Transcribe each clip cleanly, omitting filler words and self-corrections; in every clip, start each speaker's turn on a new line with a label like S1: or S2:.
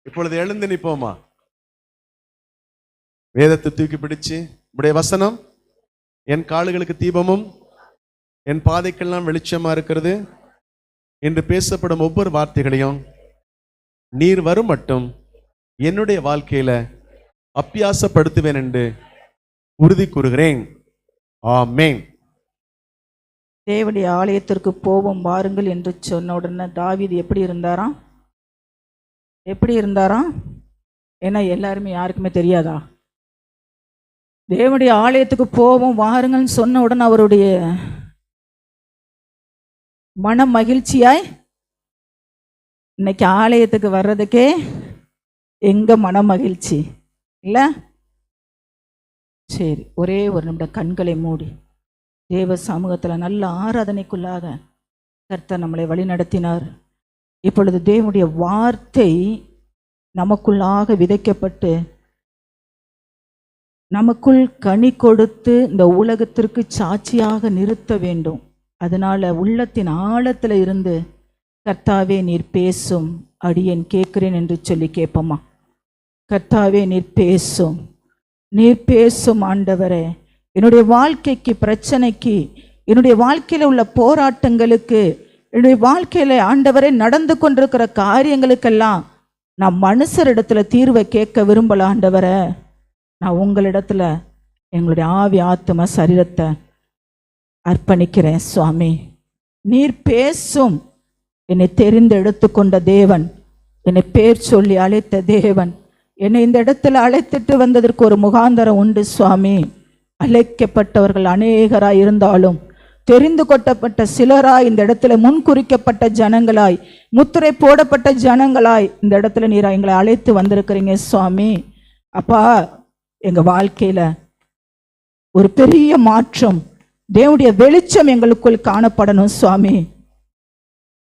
S1: இப்பொழுது எழுந்து நிற்போமா? வேதத்தை தூக்கி பிடிச்சு, உடைய வசனம் என் கால்களுக்கு தீபமும் என் பாதைக்கெல்லாம் வெளிச்சமா இருக்கிறது என்று பேசப்படும் ஒவ்வொரு வார்த்தைகளையும் நீர் வரும் மட்டும் என்னுடைய வாழ்க்கையில அப்பியாசப்படுத்துவேன் என்று உறுதி கூறுகிறேன். ஆமென்.
S2: தேவனுடைய ஆலயத்திற்கு போவோம் வாருங்கள் என்று சொன்ன உடனே தாவீது எப்படி இருந்தாராம்? ஏன்னா எல்லாருமே யாருக்குமே தெரியாதா? தேவனுடைய ஆலயத்துக்கு போவோம் வாருங்கள்னு சொன்ன உடனே அவருடைய மன மகிழ்ச்சியாய், இன்னைக்கு ஆலயத்துக்கு வர்றதுக்கே எங்க மன மகிழ்ச்சி இல்லை? சரி, ஒரே ஒரு நிமிடம் கண்களை மூடி தேவ சமூகத்தில் நல்ல ஆராதனைக்குள்ளாக கர்த்தர் நம்மளை வழி நடத்தினார். இப்பொழுது தேவனுடைய வார்த்தை நமக்குள்ளாக விதைக்கப்பட்டு நமக்குள் கனி கொடுத்து இந்த உலகத்திற்கு சாட்சியாக நிறுத்த வேண்டும். அதனால உள்ளத்தின் ஆழத்தில் இருந்து கர்த்தாவே நீர் பேசும், அடியேன் கேட்கிறேன் என்று சொல்லி கேட்போமா? கர்த்தாவே நீர் பேசும் ஆண்டவரே, என்னுடைய வாழ்க்கைக்கு, பிரச்சனைக்கு, என்னுடைய வாழ்க்கையில் உள்ள போராட்டங்களுக்கு, என்னுடைய வாழ்க்கையில ஆண்டவரே நடந்து கொண்டிருக்கிற காரியங்களுக்கெல்லாம் நான் மனுஷரிடத்துல தீர்வை கேட்க விரும்பல ஆண்டவரே. நான் உங்களிடத்துல எங்களுடைய ஆவி, ஆத்ம, சரீரத்தை அர்ப்பணிக்கிறேன் சுவாமி. நீர் பேசும். என்னை தெரிந்து எடுத்துக்கொண்ட தேவன், என்னை பேர் சொல்லி அழைத்த தேவன், என்னை இந்த இடத்துல அழைத்துட்டு வந்ததற்கு ஒரு முகாந்தரம் உண்டு சுவாமி. அழைக்கப்பட்டவர்கள் அநேகராய் இருந்தாலும் தெரிந்து கொள்ளப்பட்ட சிலராய் இந்த இடத்துல முன்குறிக்கப்பட்ட ஜனங்களாய், முத்திரை போடப்பட்ட ஜனங்களாய் இந்த இடத்துல நீர் எங்களை அழைத்து வந்திருக்கிறீங்க சுவாமி. அப்பா, எங்க வாழ்க்கையில ஒரு பெரிய மாற்றம், தேவனுடைய வெளிச்சம் எங்களுக்குள் காணப்படணும் சுவாமி.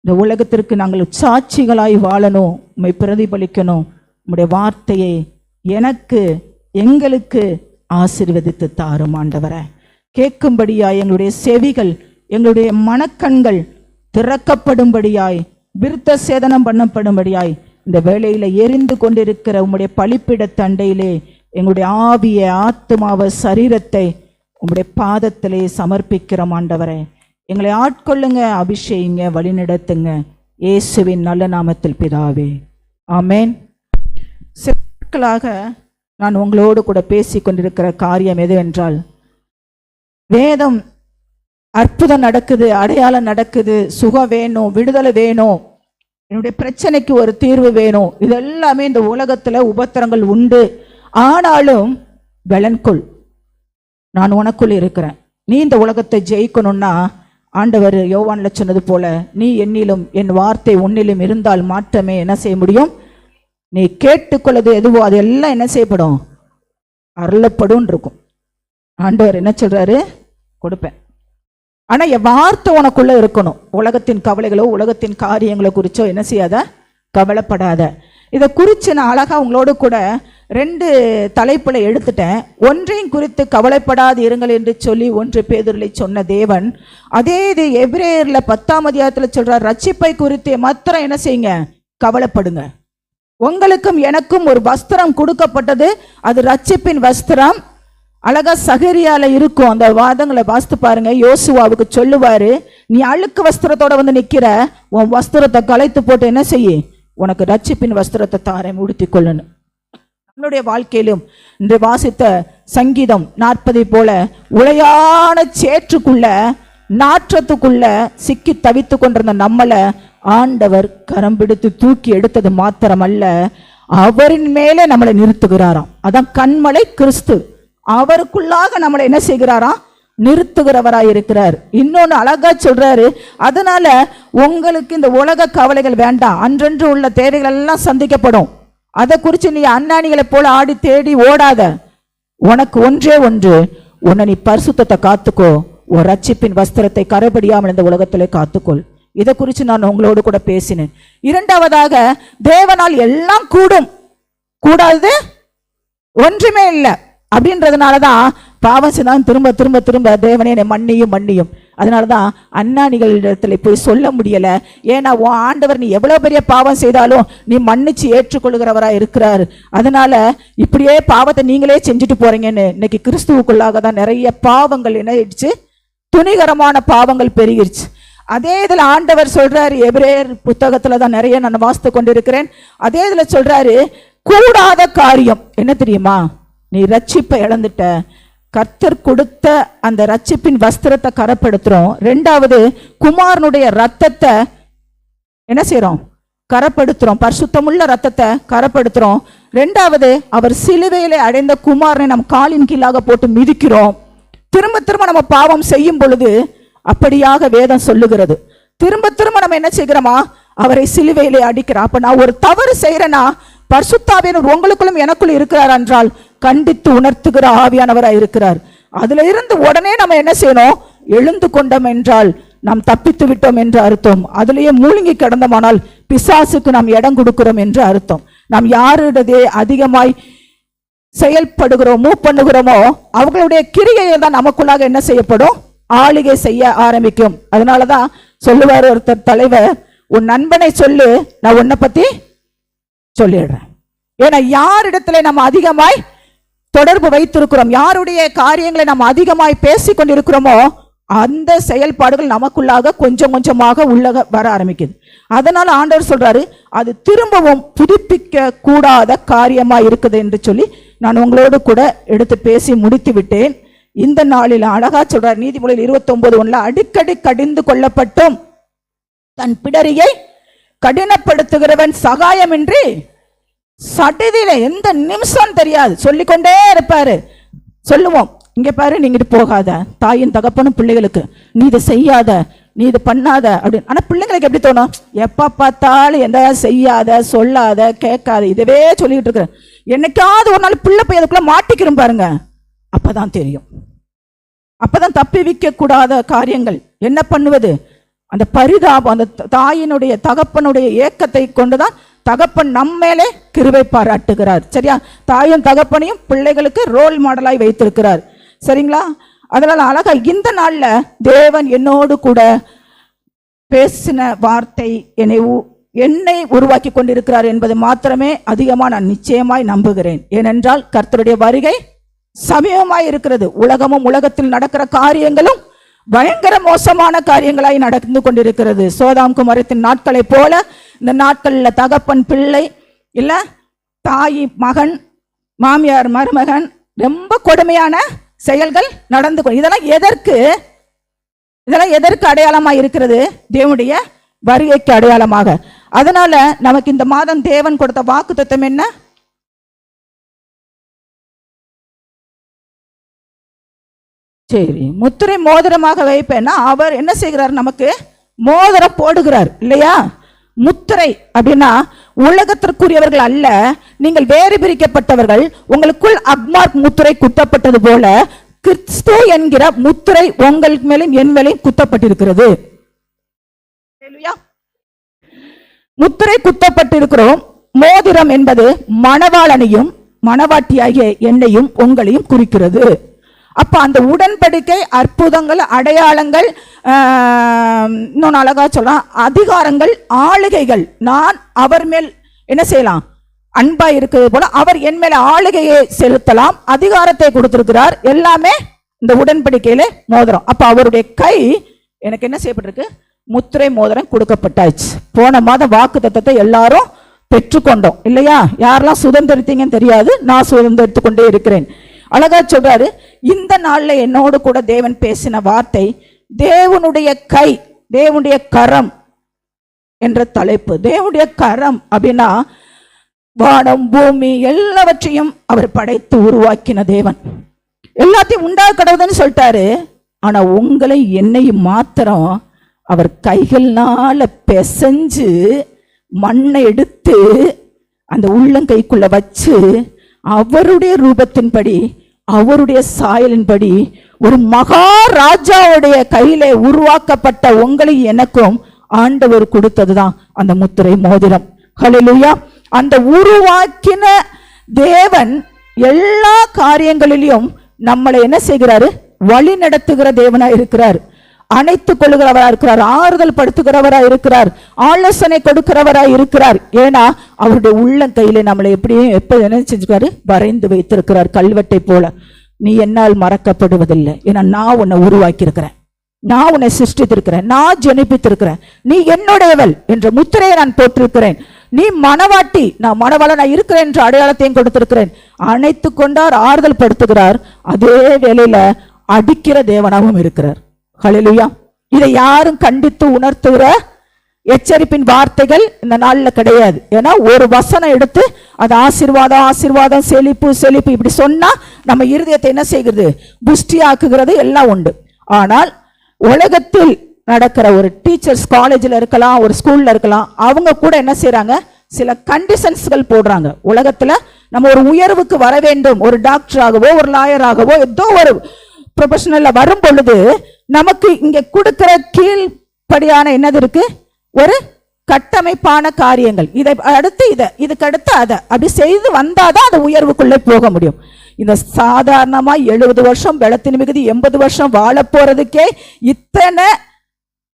S2: இந்த உலகத்திற்கு நாங்கள் சாட்சிகளாய் வாழணும், உம்மை பிரதிபலிக்கணும். உம்முடைய வார்த்தையை எனக்கு, எங்களுக்கு ஆசீர்வதித்து தாரும் ஆண்டவரே. கேட்கும்படியாய் எங்களுடைய செவிகள், எங்களுடைய மனக்கண்கள் திறக்கப்படும்படியாய், விருத்த சேதனம் பண்ணப்படும்படியாய் இந்த வேளையில எரிந்து கொண்டிருக்கிற உம்முடைய பலிப்பிட தண்டையிலே எங்களுடைய ஆவிய, ஆத்மாவ, சரீரத்தை உம்முடைய பாதத்திலே சமர்ப்பிக்கிறோம் ஆண்டவரே. எங்களை ஆட்கொள்ளுங்க, அபிஷேகிங்க, வழிநடத்துங்க. இயேசுவின் நல்ல நாமத்தில் பிதாவே, ஆமேன். சிற்களாக நான் உங்களோடு கூட பேசி கொண்டிருக்கிற காரியம் எதுவென்றால், வேதம் அற்புதம் நடக்குது, அடையாளம் நடக்குது, சுகம் வேணும், விடுதலை வேணும், என்னுடைய பிரச்சனைக்கு ஒரு தீர்வு வேணும். இதெல்லாமே இந்த உலகத்துல உபத்திரங்கள் உண்டு. ஆனாலும் பலன்கொள், நான் உனக்குள் இருக்கிறேன். நீ இந்த உலகத்தை ஜெயிக்கணும்னா ஆண்டவர் யோவான்ல சொன்னது போல, நீ என்னிலும் என் வார்த்தை உன்னிலும் இருந்தால் மாற்றமே என்ன செய்ய முடியும்? நீ கேட்டுக்கொள்ளது எதுவோ அதெல்லாம் என்ன செய்யப்படும்? அருளப்படும் இருக்கும். ஆண்டவர் என்ன சொல்றாரு? கொடுப்பேன். ஆனா என் வார்த்தை உனக்குள்ள இருக்கணும். உலகத்தின் கவலைகளோ உலகத்தின் காரியங்களோ குறிச்சோ என்ன செய்யாத, கவலைப்படாத. இதை குறித்து நான் அழகா உங்களோடு கூட 2 தலைப்புல எடுத்துட்டேன். ஒன்றையும் குறித்து கவலைப்படாது இருங்கள் என்று சொல்லி 1 பேதுருவை சொன்ன தேவன், அதே இது எபிரேயர்ல 10ஆம் அதிகாரத்தில் சொல்றார், ரட்சிப்பை குறித்து மாத்திரம் என்ன செய்யுங்க? கவலைப்படுங்க. உங்களுக்கும் எனக்கும் ஒரு வஸ்திரம் கொடுக்கப்பட்டது, அது ரட்சிப்பின் வஸ்திரம். அழகா சகரியால இருக்கும். அந்த வாதங்களை வாசித்து பாருங்க. யோசுவாவுக்கு சொல்லுவாரு, நீ அழுக்கு வஸ்திரத்தோட வந்து நிக்கிற, உன் வஸ்திரத்தை களைத்து போட்டு என்ன செய்ய, உனக்கு ரட்சிப்பின் வஸ்திரத்தை தாரை உடுத்தி கொள்ளணும். நம்மளுடைய வாழ்க்கையிலும் இன்று வாசித்த சங்கீதம் 40 போல உளையான சேற்றுக்குள்ள, நாற்றத்துக்குள்ள சிக்கி தவித்து கொண்டிருந்த நம்மள ஆண்டவர் கரம் பிடித்து தூக்கி எடுத்தது மாத்திரமல்ல, அவரின் மேலே நம்மளை நிறுத்துகிறாராம். அதான் கண்மலை கிறிஸ்து. அவருக்குள்ளாக நம்மளை என்ன செய்கிறாராம்? நிறுத்துகிறவராய் இருக்கிறார். இன்னொன்னு அழகா சொல்றாரு, அதனால உங்களுக்கு இந்த உலக கவலைகள் வேண்டாம். அன்றன்று உள்ள தேவைகள் எல்லாம் சந்திக்கப்படும். அதை குறித்து நீ அண்ணாணிகளை போல ஆடி தேடி ஓடாத. உனக்கு ஒன்றே ஒன்று, உன்னை நீ பரிசுத்தத்தை காத்துக்கோ, ஒரு ரட்சிப்பின் வஸ்திரத்தை கரைபடியாமல் இந்த உலகத்திலே காத்துக்கொள். இதை குறித்து நான் உங்களோடு கூட பேசினேன். 2வதாக, தேவனால் எல்லாம் கூடும், கூடாது ஒன்றுமே இல்லை அப்படின்றதுனாலதான் பாவம் செய்தான் திரும்ப திரும்ப திரும்ப தேவனே என்னை மன்னியும் மன்னியும் அதனாலதான் அண்ணாணிகளிடத்துல போய் சொல்ல முடியல. ஏன்னா உன் ஆண்டவர் நீ எவ்வளவு பெரிய பாவம் செய்தாலும் நீ மன்னிச்சு ஏற்றுக்கொள்கிறவரா இருக்கிறாரு. அதனால இப்படியே பாவத்தை நீங்களே செஞ்சுட்டு போறீங்கன்னு இன்னைக்கு கிறிஸ்துவுக்குள்ளாக தான் நிறைய பாவங்கள் என்ன ஆயிடுச்சு, துணிகரமான பாவங்கள் பெருகிருச்சு. அதே இதுல ஆண்டவர் சொல்றாரு, எபிரேயர் புத்தகத்துல தான் நிறைய நான் வாசித்து கொண்டிருக்கிறேன். அதே இதுல சொல்றாரு, கூடாத காரியம் என்ன தெரியுமா, நீ ரட்சிப்பை இழந்துட்ட, கர்த்தர் கொடுத்த அந்த ரட்சிப்பின் வஸ்திரத்தை கரப்படுத்துறோம். ரெண்டாவது குமாரனுடைய ரத்தத்தை என்ன செய்யறோம், கரப்படுத்துறோம், பரிசுத்தமுள்ள ரத்தத்தை கரப்படுத்துறோம். ரெண்டாவது அவர் சிலுவையிலே அடைந்த குமாரனை நம் காலின் கீழாக போட்டு மிதிக்கிறோம். திரும்ப திரும்ப நம்ம பாவம் செய்யும் பொழுது அப்படியாக வேதம் சொல்லுகிறது. திரும்ப திரும்ப நம்ம என்ன செய்கிறோமா, அவரை சிலுவையிலே அடிக்கிறோம். அப்ப நான் ஒரு தவறு செய்யறேன்னா பரிசுத்தாவியானவர் உங்களுக்குள்ளும் எனக்குள்ள இருக்கிறார் என்றால் கண்டித்து உணர்த்துகிற ஆவியானவராய் இருக்கிறார். அதுல இருந்து உடனே நம்ம என்ன செய்யணும், எழுந்து கொண்டோம் என்றால் நாம் தப்பித்து விட்டோம் என்று அர்த்தம். அதுலேயே மூழ்கி கிடந்தோமானால் பிசாசுக்கு நாம் இடம் கொடுக்கிறோம் என்று அர்த்தம். நாம் யாருடைய அதிகமாய் செயல்படுகிறோம், மூவ் பண்ணுகிறோமோ அவங்களுடைய கிரியையை தான் நமக்குள்ளாக என்ன செய்யப்படும், ஆளுகை செய்ய ஆரம்பிக்கும். அதனாலதான் சொல்லுவார் ஒருத்தர் தலைவர், உன் நண்பனை சொல்லு, நான் உன்னை பத்தி சொல்லிடுறேன். ஏன்னா யாரிடத்துல நம்ம அதிகமாய் தொடர்பு வைத்திருக்கிறோம், யாருடைய காரியங்களை நம்ம அதிகமாய் பேசி கொண்டிருக்கிறோமோ அந்த செயல்பாடுகள் நமக்குள்ளாக கொஞ்சம் கொஞ்சமாக உள்ள வர ஆரம்பிக்குது. அதனால ஆண்டவர் சொல்றாரு, அது திரும்பவும் புதுப்பிக்க கூடாத காரியமா இருக்குது என்று சொல்லி நான் உங்களோடு கூட எடுத்து பேசி முடித்து விட்டேன். இந்த நாளில் அழகா சொல்றார், நீதிமொழியில் 29:1, அடிக்கடி கடிந்து கொள்ளப்பட்டும் தன் பிடரியை கடினப்படுத்துகிறவன் சகாயமின்றி சடிதில எந்த நிமிஷம் தெரியாது சொல்லிக்கொண்டே இருப்பாரு. சொல்லுவோம், இங்க பாரு, நீங்க போகாத, தாயின் தகப்பனும் பிள்ளைகளுக்கு நீ இதை செய்யாத, நீ இது பண்ணாத அப்படின்னு. ஆனா பிள்ளைங்களுக்கு எப்படி தோணும், எப்ப பார்த்தாலும் எந்த செய்யாத, சொல்லாத, கேட்காத, இதவே சொல்லிட்டு இருக்கிற. என்னைக்காவது ஒரு நாள் பிள்ளை போய் அதுக்குள்ள மாட்டிக்கிறோம் பாருங்க, அப்பதான் தெரியும். அப்பதான் தப்பி வைக்க கூடாத காரியங்கள் என்ன பண்ணுவது, அந்த பரிதாபம், அந்த தாயினுடைய தகப்பனுடைய ஏக்கத்தை கொண்டுதான் தகப்பன் நம்மேலே கிருபை பாராட்டுகிறார். சரியா, தாயும் தகப்பனையும் பிள்ளைகளுக்கு ரோல் மாடலாய் வைத்திருக்கிறார். சரிங்களா? அதனால அழகா இந்த நாள்ல தேவன் என்னோடு கூட பேசின வார்த்தை என்னை உருவாக்கி கொண்டிருக்கிறார் என்பது மாத்திரமே அதிகமா நான் நிச்சயமாய் நம்புகிறேன். ஏனென்றால் கர்த்தருடைய வருகை சமீபமாய் இருக்கிறது. உலகமும் உலகத்தில் நடக்கிற காரியங்களும் பயங்கர மோசமான காரியங்களாய் நடந்து கொண்டிருக்கிறது. சோதாம் குமாரத்தின் நாட்களை போல இந்த நாட்கள்ல தகப்பன் பிள்ளை இல்ல, தாய் மகன், மாமியார் மருமகன், ரொம்ப கொடுமையான செயல்கள் நடந்து இதெல்லாம் எதற்கு அடையாளமாக இருக்கிறது, தேவனுடைய வருகைக்கு அடையாளமாக. அதனால நமக்கு இந்த மாதம் தேவன் கொடுத்த வாக்குத்தத்தம் என்ன, சரி முத்திரை மோதிரமாக வைப்பேன்னா அவர் என்ன செய்கிறார், நமக்கு மோதிரம் போடுகிறார் இல்லையா. முத்திரை அப்படின்னா உலகத்திற்குரியவர்கள் அல்ல, நீங்கள் வேறு பிரிக்கப்பட்டவர்கள், உங்களுக்குள் அக்மார்க் முத்திரை குத்தப்பட்டது போல கிறிஸ்து என்கிற முத்திரை உங்கள் மேலும் என் மேலும் குத்தப்பட்டிருக்கிறது. முத்திரை குத்தப்பட்டிருக்கிறோம். மோதிரம் என்பது மணவாளனையும் மணவாட்டியாகிய என்னையும் உங்களையும் குறிக்கிறது. அப்ப அந்த உடன்படிக்கை, அற்புதங்கள், அடையாளங்கள், இன்னொன்னு அழகா சொல்லலாம், அதிகாரங்கள், ஆளுகைகள், நான் அவர் மேல் என்ன செய்யலாம், அன்பா இருக்கிறது போல அவர் என் மேல ஆளுகையை செலுத்தலாம், அதிகாரத்தை கொடுத்திருக்கிறார். எல்லாமே இந்த உடன்படிக்கையில மோதிரம். அப்ப அவருடைய கை எனக்கு என்ன செய்யப்பட்டிருக்கு, முத்திரை மோதிரம் கொடுக்கப்பட்டாச்சு. போன மாதம் வாக்கு தத்தத்தை எல்லாரும் பெற்றுக்கொண்டோம் இல்லையா. யாரெல்லாம் சுதந்திரித்தீங்கன்னு தெரியாது, நான் சுதந்திரித்து கொண்டே இருக்கிறேன். அழகா சொல்றாரு, இந்த நாள்ல என்னோடு கூட தேவன் பேசின வார்த்தை தேவனுடைய கை, தேவனுடைய கரம் என்ற தலைப்பு. தேவனுடைய கரம் அப்படின்னா வானம் பூமி எல்லாவற்றையும் அவர் படைத்து உருவாக்கின தேவன், எல்லாத்தையும் உண்டாக்கடவுதுன்னு சொல்லிட்டாரு. ஆனா உங்களை என்னையும் மாத்திரம் அவர் கைகள்னால பிசைஞ்சு மண்ணை எடுத்து அந்த உள்ளங்கைக்குள்ள வச்சு அவருடைய ரூபத்தின்படி, அவருடைய சாயலின்படி ஒரு மகாராஜாவுடைய கையிலே உருவாக்கப்பட்ட உங்களை எனக்கும் ஆண்டவர் கொடுத்ததுதான் அந்த முத்திரை மோதிரம். ஹல்லேலூயா. அந்த உருவாக்கின தேவன் எல்லா காரியங்களிலும் நம்மளை என்ன செய்கிறாரு, வழி நடத்துகிற தேவனா இருக்கிறார். அணைத்துக் கொள்ளுகிறவரா இருக்கிறார், ஆறுதல் படுத்துகிறவரா இருக்கிறார், ஆலோசனை கொடுக்கிறவரா இருக்கிறார். ஏன்னா அவருடைய உள்ளங்கையில நம்மளை எப்படியும் எப்ப என்ன செஞ்சுக்காரு, வரைந்து வைத்திருக்கிறார் கல்வெட்டை போல. நீ என்னால் மறக்கப்படுவதில்லை, ஏன்னா நான் உன்னை உருவாக்கி இருக்கிறேன், நான் உன்னை சிருஷ்டித்திருக்கிறேன், நான் ஜனிப்பித்திருக்கிறேன், நீ என்னுடையவள் என்ற முத்திரையை நான் போட்டிருக்கிறேன், நீ மணவாட்டி, நான் மணவாளனா இருக்கிறேன் என்ற அடையாளத்தையும் கொடுத்திருக்கிறேன். அணைத்து கொண்டார், ஆறுதல் படுத்துகிறார், அதே வேளையில அடிக்கிற தேவனாகவும் இருக்கிறார். ஹல்லேலூயா. இதை யாரும் கண்டித்து உணர்த்துகிற எச்சரிப்பின் வார்த்தைகள் இந்த நாள்ல கிடையாது. ஏன்னா ஒரு வசனம் எடுத்து அது ஆசீர்வாதம் ஆசீர்வாதம், செழிப்பு செழிப்பு இப்படி சொன்னா நம்ம இருதயத்தை என்ன செய்கிறது, புஷ்டி ஆக்குகிறது, எல்லாம் உண்டு. ஆனால் உலகத்தில் நடக்கிற ஒரு டீச்சர்ஸ் காலேஜில் இருக்கலாம், ஒரு ஸ்கூல்ல இருக்கலாம், அவங்க கூட என்ன செய்யறாங்க, சில கண்டிஷன்ஸ்கள் போடுறாங்க. உலகத்துல நம்ம ஒரு உயர்வுக்கு வர வேண்டும், ஒரு டாக்டராகவோ ஒரு லாயராகவோ ஏதோ ஒரு ப்ரொஃபஷனல்ல வரும் பொழுது நமக்கு இங்க கொடுக்கிற கீழ்ப்படியான என்னது இருக்கு, ஒரு கட்டமைப்பான காரியங்கள். இதை அடுத்து இதுக்கு அடுத்து அதை அப்படி செய்து வந்தாதான் அந்த உயர்வுக்குள்ளே போக முடியும். இந்த சாதாரணமா 70 வருஷம் வெள்ளத்தின் மிகுதி 80 வருஷம் வாழ போறதுக்கே இத்தனை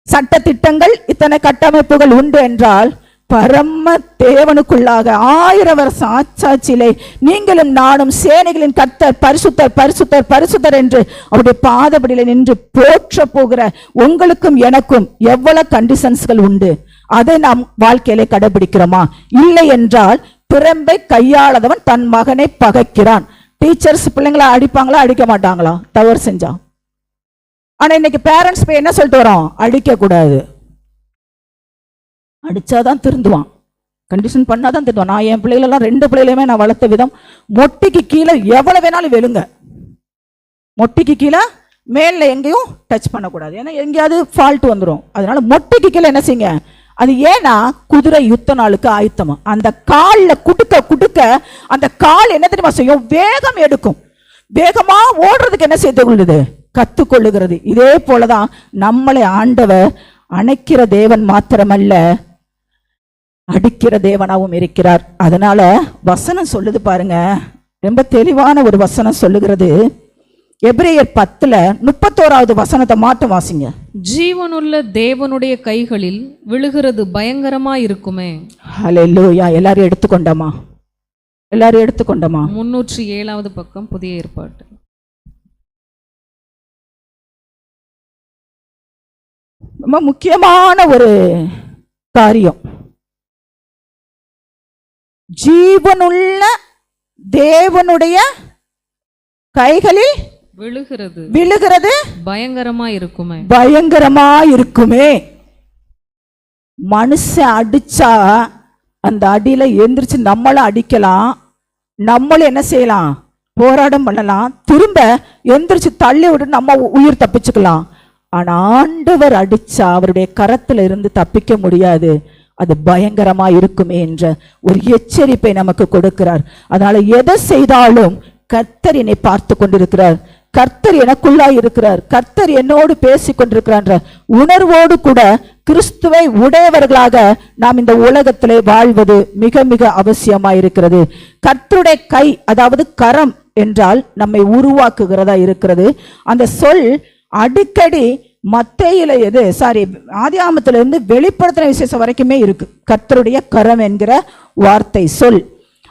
S2: சட்ட திட்டங்கள், இத்தனை கட்டமைப்புகள் உண்டு என்றால் பரம தேவனுக்குள்ளாக 1000 வருஷம் ஆச்சாச்சிலே நீங்களும் நானும் சேனைகளின் கர்த்தர் பரிசுத்தர் பரிசுத்தர் பரிசுத்தர் என்று அவருடைய பாதபடியில நின்று போற்ற போகிற உங்களுக்கும் எனக்கும் எவ்வளவு கண்டிஷன்ஸ்கள் உண்டு. அதை நாம் வாழ்க்கையிலே கடைபிடிக்கிறோமா? இல்லை என்றால் பிறம்பை கையாளதவன் தன் மகனை பகைக்கிறான். டீச்சர்ஸ் பிள்ளைங்களா அடிப்பாங்களா, அடிக்க மாட்டாங்களா தவறு செஞ்சா? ஆனா இன்னைக்கு பேரண்ட்ஸ் போய் என்ன சொல்லிட்டு வரோம், அடிக்க கூடாது, அடிச்சாதான் திருந்துவான், கண்டிஷன் பண்ணாதான் திருந்துவான். நான் என் பிள்ளைகளெல்லாம் 2 பிள்ளைகளுமே நான் வளர்த்த விதம், மொட்டிக்கு கீழே எவ்வளவு வேணாலும் வெளுங்க, மொட்டிக்கு கீழே மேல எங்கேயும் டச் பண்ணக்கூடாது, ஏன்னா எங்கேயாவது ஃபால்ட் வந்துடும். அதனால மொட்டிக்கு கீழே என்ன செய்யுங்க, அது ஏன்னா குதிரை யுத்த நாளுக்கு ஆயத்தமா. அந்த காலில் குடுக்க குடுக்க அந்த கால் என்ன தெரியுமா செய்யும், வேகம் எடுக்கும், வேகமா ஓடுறதுக்கு என்ன செய்து கொள்ளுது, கத்துக்கொள்ளுகிறது. இதே போலதான் நம்மளை ஆண்டவர் அணைக்கிற தேவன் மாத்திரமல்ல, அடிக்கிற தேவனாவும் இருக்கிறார். அதனால வசனம் சொல்லுது பாருங்க, ரொம்ப தெளிவான ஒரு வசனம் சொல்லுகிறது. எபிரேயர் 10:31 வசனத்தை மாட்டம் வாசிங்க.
S3: ஜீவனுள்ள தேவனுடைய கைகளில் விழுகிறது பயங்கரமா இருக்குமே.
S2: ஹல்லேலூயா. எல்லாரும் எடுத்துக்கொண்டோமா? எல்லாரும் எடுத்துக்கொண்டோமா?
S3: 307வது பக்கம், புதிய ஏற்பாடு.
S2: ரொம்ப முக்கியமான ஒரு காரியம். ஜீவனுள்ள தேவனுடைய கைகளில் விழுகிறது
S3: பயங்கரமா இருக்குமே.
S2: பயங்கரமா இருக்குமே. மனுஷன் அடிச்சா அந்த அடியில எந்திரிச்சு நம்மளும் அடிக்கலாம், நம்மளும் என்ன செய்யலாம், போராட்டம் பண்ணலாம், திரும்ப எந்திரிச்சு தள்ளி விட்டு நம்ம உயிர் தப்பிச்சுக்கலாம். ஆனா ஆண்டவர் அடிச்சா அவருடைய கரத்துல இருந்து தப்பிக்க முடியாது, அது பயங்கரமா இருக்குமே என்ற ஒரு எச்சரிப்பை நமக்கு கொடுக்கிறார். அதனால எதை செய்தாலும் கர்த்தர் என்னை பார்த்து கொண்டிருக்கிறார், கர்த்தர் எனக்குள்ளாய் இருக்கிறார், கர்த்தர் என்னோடு பேசி கொண்டிருக்கிறார் உணர்வோடு கூட கிறிஸ்துவை உடையவர்களாக நாம் இந்த உலகத்திலே வாழ்வது மிக மிக அவசியமாயிருக்கிறது. கர்த்தருடைய கை, அதாவது கரம் என்றால் நம்மை உருவாக்குகிறதா இருக்கிறது. அந்த சொல் அடிக்கடி மத்தேயில ஆதியாகமத்திலிருந்து வெளிப்படுத்தின விசேஷம் வரைக்குமே இருக்கு. கர்த்தருடைய கரம் என்கிற வார்த்தை சொல்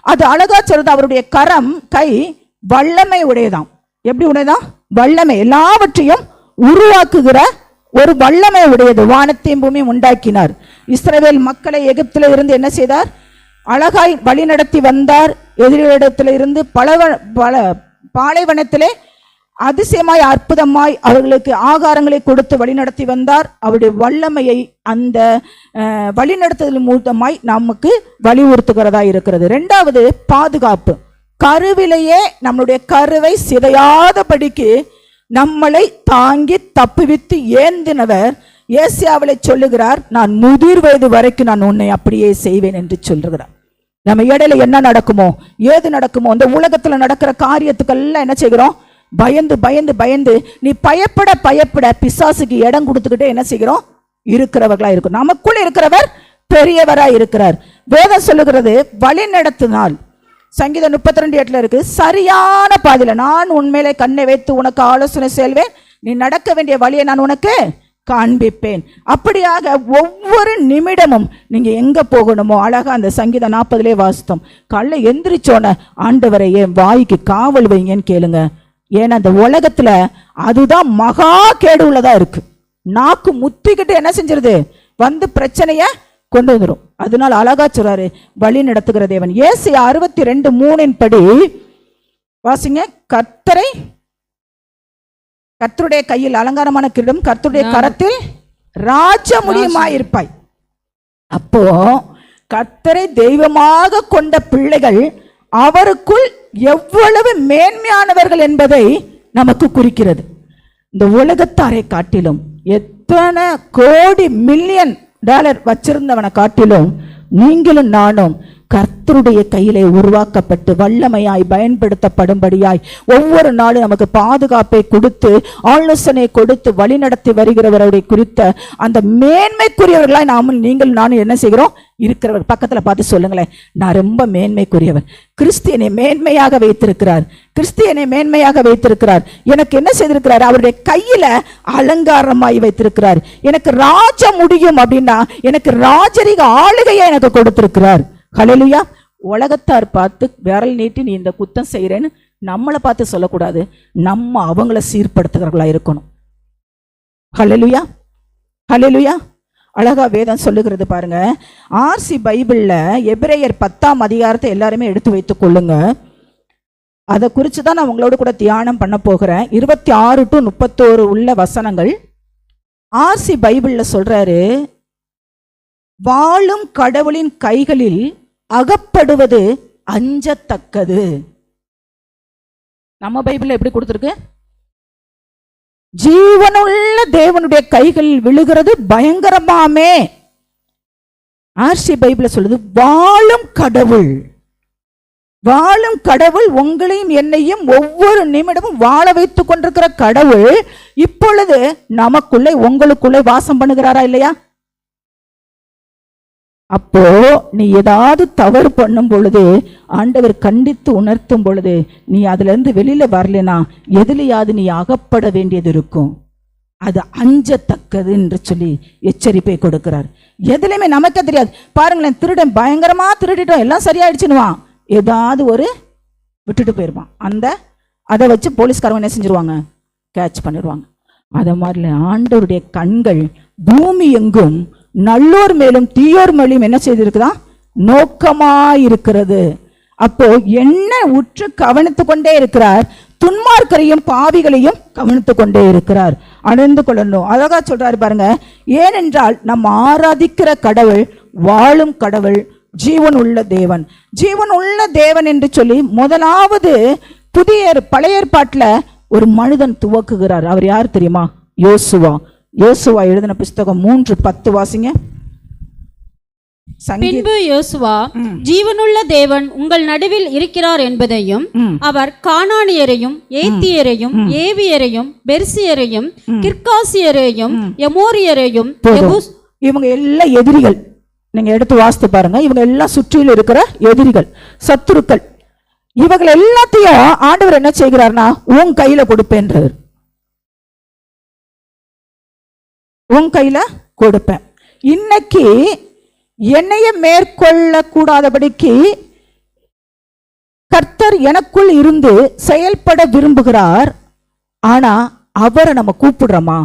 S2: அது அழகா சொல்றது. அவருடைய கரம், கை வல்லமை உடையதாம். எப்படி உடையதாம்? வல்லமை, எல்லாவற்றையும் உருவாக்குகிற ஒரு வல்லமை உடையது. வானத்தையும் பூமியும் உண்டாக்கினார். இஸ்ரவேல் மக்களை எகிப்தில இருந்து என்ன செய்தார், அழகாய் வழி நடத்தி வந்தார். எதிரிடத்தில இருந்து பாலைவனத்திலே அதிசயமாய் அற்புதமாய் அவர்களுக்கு ஆகாரங்களை கொடுத்து வழிநடத்தி வந்தார். அவருடைய வல்லமையை அந்த வழிநடத்துதல் மூலமாய் நமக்கு வலியுறுத்துகிறதா இருக்கிறது. 2வது பாதுகாப்பு. கருவிலேயே நம்மளுடைய கருவை சிதையாதபடிக்கு நம்மளை தாங்கி தப்புவித்து ஏந்தினவர் ஏசியாவிலே சொல்லுகிறார், நான் முதிர் வயது வரைக்கும் நான் உன்னை அப்படியே செய்வேன் என்று சொல்லுகிறார். நம்ம இடையில என்ன நடக்குமோ ஏது நடக்குமோ அந்த உலகத்துல நடக்கிற காரியத்துக்கெல்லாம் என்ன செய்கிறோம், பயந்து பயந்து பயந்து நீ பயப்பட பயப்பட பிசாசுக்கு இடம் கொடுத்துக்கிட்டே என்ன செய்கிறோம், இருக்கிறவர்களா இருக்கும். நமக்குள்ள இருக்கிறவர் பெரியவரா இருக்கிறார். வேதம் சொல்லுகிறது வழி நடத்தினால், சங்கீதம் 32:8 இருக்கு, சரியான பாதையில நான் உண்மையிலே கண்ணை வைத்து உனக்கு ஆலோசனை செல்வேன், நீ நடக்க வேண்டிய வழியை நான் உனக்கு காண்பிப்பேன். அப்படியாக ஒவ்வொரு நிமிடமும் நீங்க எங்க போகணுமோ, அழகா அந்த சங்கீதம் 40 வாசித்தோம், காலைல எந்திரிச்சோன ஆண்டவரை என் வாய்க்கு காவல் வைங்கன்னு கேளுங்க. ஏன்னா அந்த உலகத்துல அதுதான் மகா கேடு உள்ளதா இருக்கு. நாக்கு முத்திக்கிட்டு என்ன செஞ்சிருது, வந்து பிரச்சனைய கொண்டு வந்துடும். அதனால அழகா சொல்றாரு, வழி நடத்துகிற தேவன். ஏசாயா 62:3 படி வாசிங்க. கர்த்தருடைய கையில் அலங்காரமான கிரீடம், கர்த்தருடைய கரத்தில் ராஜ முடியுமாயிருப்பாய். அப்போ கர்த்தரை தெய்வமாக கொண்ட பிள்ளைகள் அவருக்குள் எவ்வளவு மேன்மையானவர்கள் என்பதை நமக்கு குறிக்கிறது. இந்த உலகத்தாரை காட்டிலும், எத்தனை கோடி மில்லியன் டாலர் வச்சிருந்தவனை காட்டிலும் நீங்களும் நானும் கர்த்தருடைய கையிலே உருவாக்கப்பட்டு வல்லமையாய் பயன்படுத்தப்படும்படியாய் ஒவ்வொரு நாளும் நமக்கு பாதுகாப்பை கொடுத்து ஆலோசனை கொடுத்து வழிநடத்தி வருகிறவருடைய குறித்த அந்த மேன்மைக்குரியவர்களாய் நீங்கள் நானும் என்ன செய்கிறோம் இருக்கிறவர். பக்கத்துல பார்த்து சொல்லுங்களேன், நான் ரொம்ப மேன்மைக்குரியவர். கிறிஸ்தியனை மேன்மையாக வைத்திருக்கிறார். கிறிஸ்தியனை மேன்மையாக வைத்திருக்கிறார். எனக்கு என்ன செய்திருக்கிறார், அவருடைய கையில அலங்காரமாய் வைத்திருக்கிறார். எனக்கு ராஜ முடியும் அப்படின்னா எனக்கு ராஜரிக ஆளுகையை எனக்கு கொடுத்திருக்கிறார். ஹல்லேலூயா. உலகத்தார் பார்த்து விரல் நீட்டி நீ இந்த குத்தம் செய்யறேன்னு நம்மளை பார்த்து சொல்லக்கூடாது, நம்ம அவங்கள சீர்படுத்துகிறவர்களா இருக்கணும். ஹல்லேலூயா, ஹல்லேலூயா. அழகா வேதம் சொல்லுகிறது பாருங்க. ஆர்சி பைபிள்ல எபிரேயர் 10ஆம் அதிகாரத்தை எல்லாருமே எடுத்து வைத்துக் கொள்ளுங்க. அதை குறித்து தான் நான் உங்களோட கூட தியானம் பண்ண போகிறேன். 26 to 31 உள்ள வசனங்கள். ஆர்சி பைபிள்ல சொல்றாரு, வாழும் கடவுளின் கைகளில் அகப்படுவது அஞ்சத்தக்கது. நம்ம பைபிள்ல எப்படி கொடுத்திருக்கு, ஜீவனுள்ள தேவனுடைய கைகளில் விழுகிறது பயங்கரமாமே. ஆர்சி பைபிள் சொல்லுது, வாழும் கடவுள், வாழும் கடவுள் உங்களையும் என்னையும் ஒவ்வொரு நிமிடமும் வாழ வைத்துக் கொண்டிருக்கிற கடவுள் இப்பொழுது நமக்குள்ளே உங்களுக்குள்ளே வாசம் பண்ணுகிறாரா இல்லையா? அப்போ நீ ஏதாவது தவறு பண்ணும் பொழுது, ஆண்டவர் கண்டித்து உணர்த்தும் பொழுது நீ அதுல இருந்து வெளியில வரலனா எதிலையாவது நீ அகப்பட வேண்டியது இருக்கும். அது அஞ்சத்தக்கது என்று சொல்லி எச்சரிப்பை கொடுக்கிறார். எதுலையுமே நமக்கே தெரியாது. பாருங்களேன், திருடன் பயங்கரமா திருடிட்டோம், எல்லாம் சரியாயிடுச்சுன்னுவான், ஏதாவது ஒரு விட்டுட்டு போயிருவான். அதை வச்சு போலீஸ்காரங்க என்ன செஞ்சிருவாங்க, கேட்ச் பண்ணிடுவாங்க. அத மாதிரில ஆண்டவருடைய கண்கள் பூமி எங்கும் நல்லோர் மேலும் தீயோர் மேலும் என்ன செய்திருக்குதா, நோக்கமாயிருக்கிறது. அப்போ என்ன உற்று கவனித்து கொண்டே இருக்கிறார், துன்மார்க்கரையும் பாவிகளையும் கவனித்து கொண்டே இருக்கிறார். அணிந்து கொள்ளணும். அழகா சொல்றாரு பாருங்க. ஏனென்றால் நம்ம ஆராதிக்கிற கடவுள் வாழும் கடவுள், ஜீவன் உள்ள தேவன். ஜீவன் உள்ள தேவன் என்று சொல்லி முதலாவது பழைய ஏற்பாட்டுல ஒரு மனிதன் துவக்குகிறார். அவர் யார் தெரியுமா? யோசுவா. யோசுவா எழுதின புஸ்தகம் 3:10 வாசிங்க.
S4: பின்பு யோசுவா, ஜீவனுள்ள தேவன் உங்கள் நடுவில் இருக்கிறார் என்பதையும், அவர் கானானியரையும் ஏத்தியரையும் ஏவியரையும் பெர்சியரையும் கிர்காசியரையும் எமோரியரையும்,
S2: இவங்க எல்லாம் எதிரிகள். நீங்க எடுத்து வாசித்து பாருங்க. இவங்க எல்லாம் சுற்றிலும் இருக்கிற எதிரிகள், சத்துருக்கள். இவங்க எல்லாத்தையும் ஆண்டவர் என்ன செய்கிறார்னா உன் கையில கொடுப்பேன்றார். உன் கையில கொடுப்பேன். இன்னைக்கு என்னைய மேற்கொள்ள கூடாதபடிக்கு கர்த்தர் எனக்குள் இருந்து செயல்பட விரும்புகிறார். ஆனா அவரை நம்ம கூப்பிடுறோமா?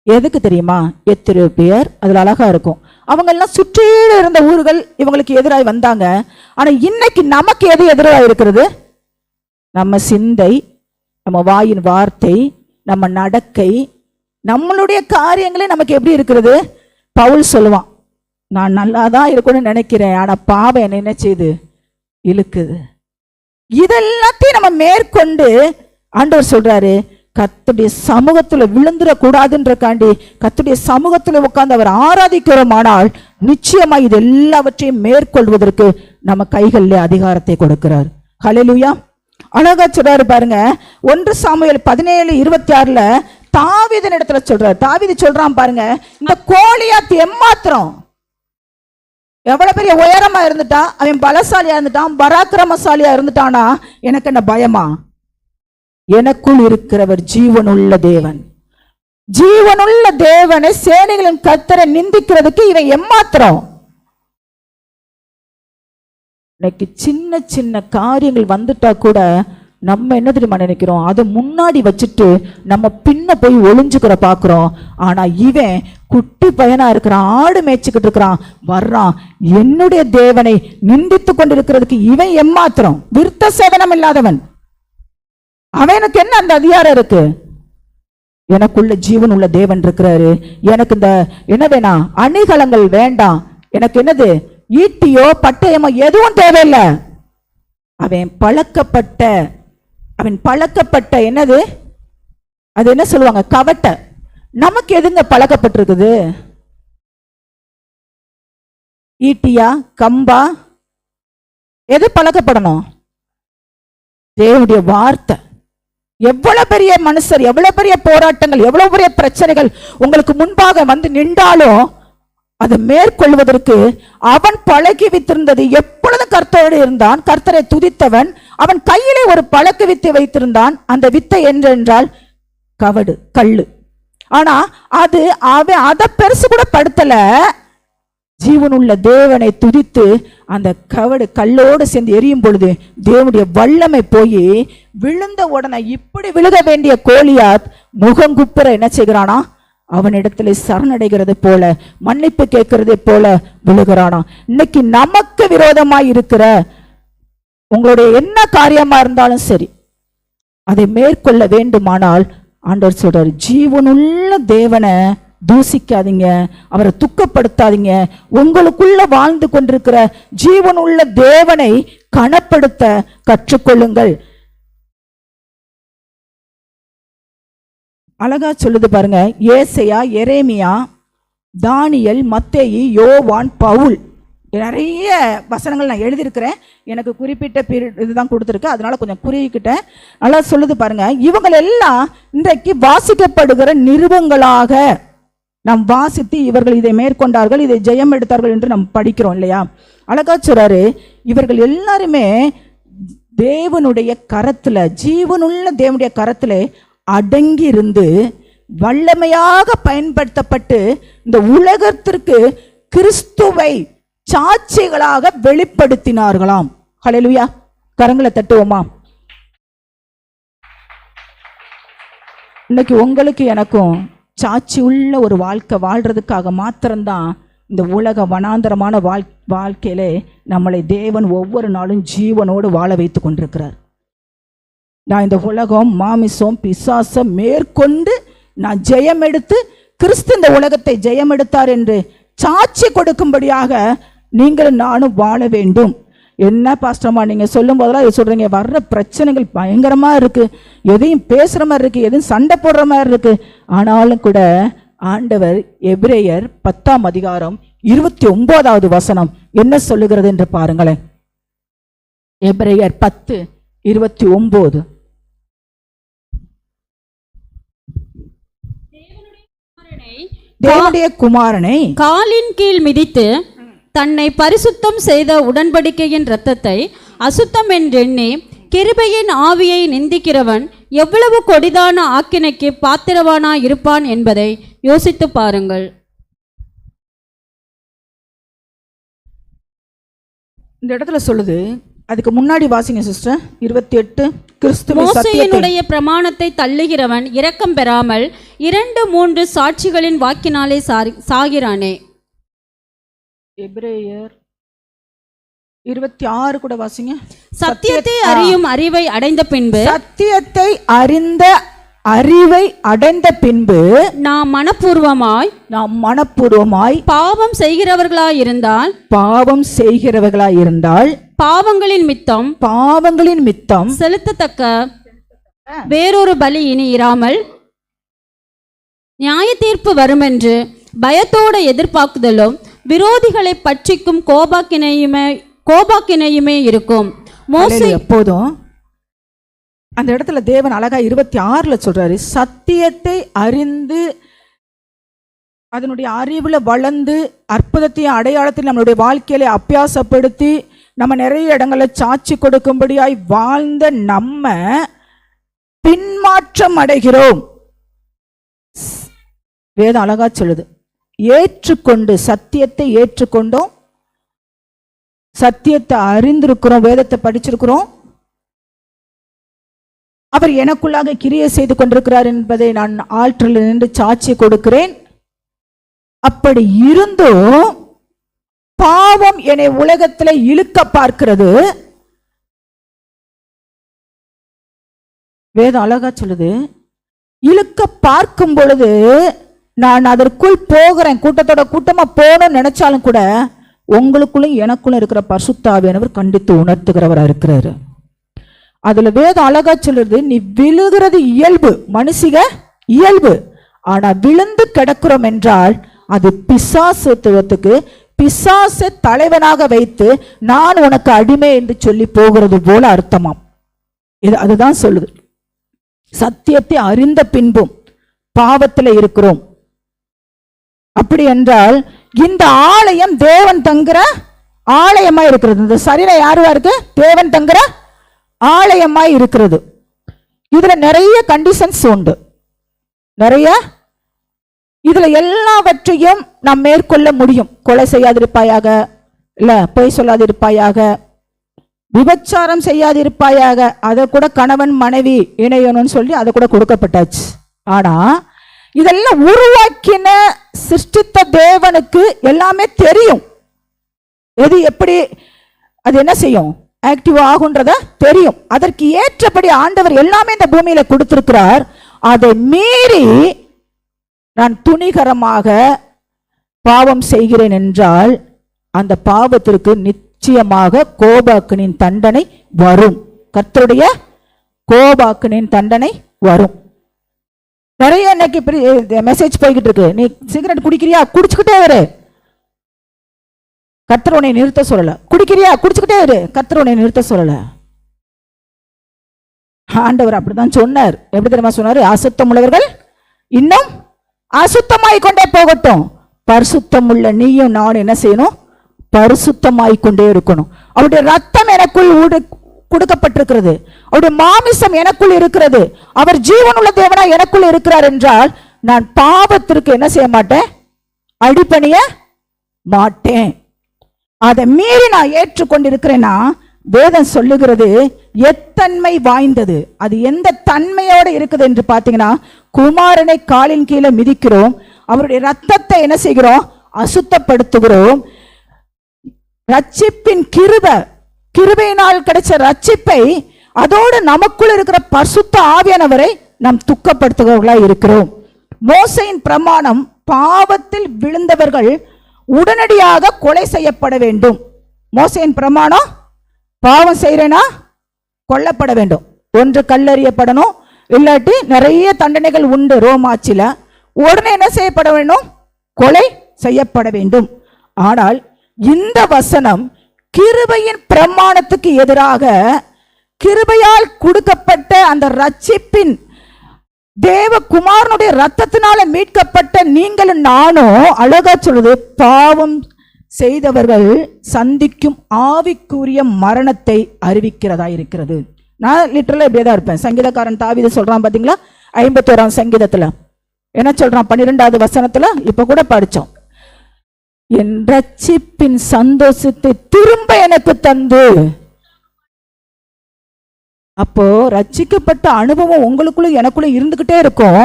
S2: எதுக்கு தெரியுமா? எத்தனை பேர் அதுல அழகா இருக்கும். அவங்க எல்லாம் சுற்றில இருந்த ஊர்கள் இவங்களுக்கு எதிராக வந்தாங்க. ஆனா இன்னைக்கு நமக்கு எது எதிராக இருக்கிறது? நம்ம சிந்தை, நம்ம வாயின் வார்த்தை, நம்ம நடக்கை, நம்மளுடைய காரியங்களே நமக்கு எப்படி இருக்கிறது? பவுல் சொல்லுவான், நான் நல்லாதான் இருக்கணும்னு நினைக்கிறேன், ஆனா பாவம் என்ன செய்து இழுக்குது. இதெல்லாத்தையும் நம்ம மேற்கொண்டு ஆண்டவர் சொல்றாரு, கர்த்தருடைய சமூகத்துல விழுந்துட கூடாதுன்றக்காண்டி கர்த்தருடைய சமூகத்துல உட்கார்ந்து அவர் ஆராதிக்கிறோமானால் நிச்சயமா இது எல்லாவற்றையும் மேற்கொள்வதற்கு நம்ம கைகளிலே அதிகாரத்தை கொடுக்கிறார். ஹல்லேலூயா. அழகா சொல்றாரு பாருங்க. 1 சாமுவேல் 17:26 தாவீதின் இடத்துல சொல்றாரு. தாவீது சொல்றான் பாருங்க, இந்த கோலியாத் எம்மாத்திரம் எவ்வளவு பெரிய உயரமா இருந்துட்டா, அவன் பலசாலியா இருந்துட்டான், பராக்கிரமசாலியா இருந்துட்டானா எனக்கு என்ன பயமா? எனக்குள் இருக்கிறவர் ஜீவனுள்ள தேவன். ஜீவனுள்ள தேவனை சேனைகளின் கர்த்தரை நிந்திக்கிறதுக்கு இவன் எம்மாத்திரம். இன்னைக்கு சின்ன சின்ன காரியங்கள் வந்துட்டா கூட நம்ம என்ன தெரியுமா நினைக்கிறோம், அதை முன்னாடி வச்சுட்டு நம்ம பின்ன போய் ஒளிஞ்சுக்கிற பாக்குறோம். ஆனா இவன் குட்டி பையனா இருக்கிறான், ஆடு மேய்ச்சிக்கிட்டு இருக்கிறான், வர்றான், என்னுடைய தேவனை நிந்தித்து கொண்டிருக்கிறதுக்கு இவன் எம்மாத்திரம். விருத்த சேதனம் இல்லாதவன், அவனுக்கு என்ன அந்த அதிகாரம் இருக்கு? எனக்குள்ள ஜீவன் உள்ள தேவன் இருக்கிறாரு, எனக்கு இந்த என்ன வேணாம், அணிகலங்கள் வேண்டாம், எனக்கு என்னது ஈட்டியோ பட்டயமோ எதுவும் தேவையில்லை. அவன் பழக்கப்பட்ட என்னது, அது என்ன சொல்லுவாங்க, கவட்ட. நமக்கு எதுங்க பழக்கப்பட்டிருக்குது? ஈட்டியா கம்பா? எது பழக்கப்படணும்? தேவனுடைய வார்த்தை. எவ்வளவு பெரிய மனுஷர், எவ்வளவு பெரிய போராட்டங்கள், எவ்வளவு பெரிய பிரச்சனைகள் உங்களுக்கு முன்பாக வந்து நின்றாலும் அதை மேற்கொள்வதற்கு அவன் பழகி வைத்திருந்தது. எப்பொழுதும் கர்த்தரோடு இருந்தான், கர்த்தரை துதித்தவன். அவன் கையிலே ஒரு பழக்க வித்தை வைத்திருந்தான். அந்த வித்தை என்றால் கவடு, கல்லு. ஆனா அது அவன் அதை பெருசு கூட படுத்தல. ஜீவனுள்ள தேவனை துதித்து அந்த கவடு கல்லோடு சேர்ந்து எரியும் பொழுது தேவனுடைய வல்லமை போய் விழுந்த உடனே இப்படி விழுக வேண்டிய கோலியாத் முகங்குப்புற என்ன செய்கிறானா, அவனிடத்துல சரணடைகிறது போல, மன்னிப்பு கேட்கறதை போல விழுகிறானா. இன்னைக்கு நமக்கு விரோதமாய் இருக்கிற உங்களுடைய என்ன காரியமா இருந்தாலும் சரி, அதை மேற்கொள்ள வேண்டுமானால் ஆண்டவர் சொல்றாரு, ஜீவனுள்ள தேவனை தூசிக்காதீங்க, அவரை துக்கப்படுத்தாதீங்க. உங்களுக்குள்ள வாழ்ந்து கொண்டிருக்கிற ஜீவனுள்ள தேவனை கனப்படுத்த கற்றுக்கொள்ளுங்கள். அழகா சொல்லுது பாருங்க. ஏசையா, எரேமியா, தானியல், மத்தேயு, யோவான், பவுல், நிறைய வசனங்கள் நான் எழுதியிருக்கிறேன். எனக்கு குறிப்பிட்ட பீரியட் இதுதான் கொடுத்துருக்கு, அதனால கொஞ்சம் குறிக்கிட்டேன். நல்லா சொல்லுது பாருங்க. இவங்க எல்லாம் இன்றைக்கு வாசிக்கப்படுகிற நிருபங்களாக நாம் வாசித்து இவர்கள் இதை மேற்கொண்டார்கள், இதை ஜெயம் எடுத்தார்கள் என்று நாம் படிக்கிறோம் இல்லையா? அழகா சொல்றாரு, இவர்கள் எல்லாருமே தேவனுடைய கரத்துல, ஜீவனுள்ள தேவனுடைய கரத்துல அடங்கி இருந்து வல்லமையாக பயன்படுத்தப்பட்டு இந்த உலகத்திற்கு கிறிஸ்துவை சாட்சிகளாக வெளிப்படுத்தினார்களாம். ஹல்லேலூயா. கரங்களை தட்டுவோமா? இன்னைக்கு உங்களுக்கு எனக்கும் சாட்சி உள்ள ஒரு வாழ்க்கை வாழ்றதுக்காக மாத்திரம்தான் இந்த உலக வனாந்தரமான வாழ்க்கையிலே நம்மளை தேவன் ஒவ்வொரு நாளும் ஜீவனோடு வாழ வைத்து கொண்டிருக்கிறார். நான் இந்த உலகம், மாமிசம், பிசாசம் மேற்கொண்டு நான் ஜெயம் எடுத்து கிறிஸ்து இந்த உலகத்தை ஜெயம் எடுத்தார் என்று சாட்சி கொடுக்கும்படியாக நீங்களும் நானும் வாழ வேண்டும். என்ன பாஸ்டர்மா நீங்க சொல்லும் போதெல்லாம் இது சொல்றீங்க, வர்ற பிரச்சனைகள் பயங்கரமா இருக்கு, எதையும் பேசுற மாதிரி இருக்கு, எதையும் சண்டை போடுற மாதிரி இருக்கு. ஆனாலும் கூட ஆண்டவர் எபிரேயர் 10ஆம் அதிகாரம் 29வது வசனம் என்ன சொல்லுகிறது என்று பாருங்களேன். எபிரேயர் 10:29. தேவனுடைய குமாரனை
S4: காலின் கீழ் மிதித்து தன்னை பரிசுத்தம் செய்த உடன்படிக்கையின் இரத்தத்தை அசுத்தம் என்றெண்ணி கிருபையின் ஆவியை நிந்திக்கிறவன் எவ்வளவு கொடிதான ஆக்கினைக்கு பாத்திரவானா இருப்பான் என்பதை யோசித்து பாருங்கள்.
S2: இந்த இடத்துல சொல்லுது, அதுக்கு முன்னாடி வாசிங்க சிஸ்டர். 28.
S4: மோசேயினுடைய பிரமாணத்தை தள்ளுகிறவன் இரக்கம் பெறாமல் 2-3 சாட்சிகளின் வாக்கினாலே சாகிறானே.
S2: எபிரேயர் 26 கூட வாசிங்க.
S4: சத்தியத்தை அறியும் அறிவை அடைந்த பின்பு,
S2: சத்தியத்தை அறிந்த அறிவை அடைந்த பின்பு
S4: நாம் மனப்பூர்வமாய்
S2: பாவம் செய்கிறவர்களாயிருந்தால்
S4: பாவங்களின் மித்தம் செலுத்தத்தக்க வேறொரு பலி இனி இராமல் நியாய தீர்ப்பு வருமென்று பயத்தோடு எதிர்பார்க்குதலும் விரோதிகளை பட்சிக்கும் கோபாக்கினையுமே இருக்கும். மோசே
S2: எப்போதும் அந்த இடத்துல தேவன் அழகா 26ல சொல்றாரு, சத்தியத்தை அறிந்து அதனுடைய அறிவுல வளர்ந்து அற்புதத்தையும் அடையாளத்தையும் நம்மளுடைய வாழ்க்கையில அபியாசப்படுத்தி நம்ம நிறைய இடங்களை சாட்சி கொடுக்கும்படியாய் வாழ்ந்த நம்ம பின்மாற்றம் அடைகிறோம். வேதம் அழகா சொல்லுது, ஏற்றுக்கொண்டு சத்தியத்தை ஏற்றுக்கொண்டோம், சத்தியத்தை அறிந்திருக்கிறோம், வேதத்தை படிச்சிருக்கிறோம், அவர் எனக்குள்ளாக கிரியை செய்து கொண்டிருக்கிறார் என்பதை நான் ஆற்றலில் நின்று சாட்சி கொடுக்கிறேன். அப்படி இருந்தும் பாவம் என்னை உலகத்தில் இழுக்க பார்க்கிறது. வேதம் அழகா சொல்லுது, இழுக்க பார்க்கும் பொழுது நான் அதற்குள் போகிறேன், கூட்டத்தோட கூட்டமா போகணும்னு நினைச்சாலும் கூட உங்களுக்குள்ளும் எனக்குள்ளும் இருக்கிற பரிசுத்த ஆவியானவர் கண்டித்து உணர்த்துகிறவரா இருக்கிறாரு. அதுல வேதம் அழகா சொல்றது, நீ விழுகிறது இயல்பு, மனுஷிக இயல்பு. ஆனா விழுந்து கிடக்கிறோம் என்றால் அது பிசாசுத்துவத்துக்கு, பிசாசு தலைவனாக வைத்து நான் உனக்கு அடிமை என்று சொல்லி போகிறது போல அர்த்தமாம். இது அதுதான் சொல்லுது. சத்தியத்தை அறிந்த பின்பும் பாவத்தில் இருக்கிறோம். அப்படி என்றால் இந்த ஆலயம் தேவன் தங்குற ஆலயமா இருக்கிறது. இந்த சரீரம் யாருவா இருக்கு? தேவன் தங்குற ஆலயமாய் இருக்கிறது. இதுல நிறைய கண்டிஷன்ஸ் உண்டு, நிறைய. இதுல எல்லாவற்றையும் நாம் மேற்கொள்ள முடியும். கொலை செய்யாதிருப்பாயாக, இல்ல பொய் சொல்லாதிருப்பாயாக, விபச்சாரம் செய்யாதிருப்பாயாக, அதை கூட கணவன் மனைவி இணையணும்னு சொல்லி அதை கூட கொடுக்கப்பட்டாச்சு. ஆனா இதெல்லாம் உருவாக்கின சிருஷ்டித்த தேவனுக்கு எல்லாமே தெரியும். எது எப்படி அது என்ன செய்யும், ஆக்டிவ் ஆகுன்றத தெரியும். அதற்கு ஏற்றபடி ஆண்டவர் எல்லாமே இந்த பூமியில கொடுத்திருக்கிறார். அதை மீறி நான் துணிகரமாக பாவம் செய்கிறேன் என்றால் அந்த பாவத்திற்கு நிச்சயமாக கோபாக்கினின் தண்டனை வரும். கர்த்தருடைய கோபாக்கினின் தண்டனை வரும். நிறைய இன்னைக்கு மெசேஜ் போய்கிட்டு இருக்கு, நீ சிகரெட் குடிக்கிறியா, குடிச்சுக்கிட்டே இரு, கர்த்தர் உன்னை நிறுத்த சொல்லல. குடிக்கிறியா, குடிச்சுக்கிட்டே இரு, கர்த்தர் உன்னை நிறுத்த சொல்லல. ஆண்டவர் அப்படிதான் சொன்னார். எப்படி தெரியுமா சொன்னாரு? அசுத்தம் உள்ளவர்கள் இன்னும் அசுத்தமாய் கொண்டே போகட்டும், பரிசுத்தம் உள்ள நீயும் நான் என்ன செய்யணும்? பரிசுத்தமாய் கொண்டே இருக்கணும். அவருடைய ரத்தம் எனக்குள் கொடுக்கப்பட்டிருக்கிறது, அவருடைய மாமிசம் எனக்குள் இருக்கிறது, அவர் ஜீவனுள்ள தேவனா எனக்குள் இருக்கிறார் என்றால் நான் பாவத்திற்கு என்ன செய்ய மாட்டேன்? அடிபணிய மாட்டேன். அதை மீறி நான் ஏற்றுக்கொண்டிருக்கிறேன்னா வேதம் சொல்லுகிறது எத்தன்மை வாய்ந்தது. அது எந்த தன்மையோட இருக்குது என்று பார்த்தீங்கன்னா, குமாரனை காலின் கீழே மிதிக்கிறோம், அவருடைய ரத்தத்தை என்ன செய்கிறோம்? அசுத்தப்படுத்துகிறோம். ரட்சிப்பின் கிருபையினால் கிடைச்ச ரட்சிப்பை அதோடு நமக்குள் இருக்கிற பரிசுத்த ஆவியானவரை நாம் துக்கப்படுத்துகிறவர்களா இருக்கிறோம். மோசையின் பிரமாணம், பாவத்தில் விழுந்தவர்கள் உடனடியாக கொலை செய்யப்பட வேண்டும். மோசையின் பிரமாணம், பாவம் செய்யறேனா கொல்லப்பட வேண்டும், ஒன்று கல்லறியப்படணும், இல்லாட்டி நிறைய தண்டனைகள் உண்டு ரோமாட்சியில. உடனே என்ன செய்யப்பட வேண்டும்? கொலை செய்யப்பட வேண்டும். ஆனால் இந்த வசனம் கிருபையின் பிரமாணத்துக்கு எதிராக, கிருபையால் கொடுக்கப்பட்ட அந்த ரட்சிப்பின் தேவகுமாரனுடைய ரத்தத்தினால மீட்கப்பட்ட நீங்களும் நானும் அழகா சொல்லுது, பாவம் செய்தவர்கள் சந்திக்கும் ஆவிக்குரிய மரணத்தை அறிவிக்கிறதா இருக்கிறது. நான் லிட்டரலா இப்படியேதான் இருப்பேன். சங்கீதக்காரன் தாவீது சொல்றான் பாத்தீங்களா, 51ஆம் சங்கீதத்துல என்ன சொல்றான்? 12வது வசனத்துல இப்ப கூட படிச்சோம், என் ரட்சிப்பின் சந்தோஷத்தை திரும்ப எனக்கு தந்து. அப்போ ரட்சிக்கப்பட்ட அனுபவம் உங்களுக்குள்ள எனக்குள்ள இருந்துகிட்டே இருக்கும்.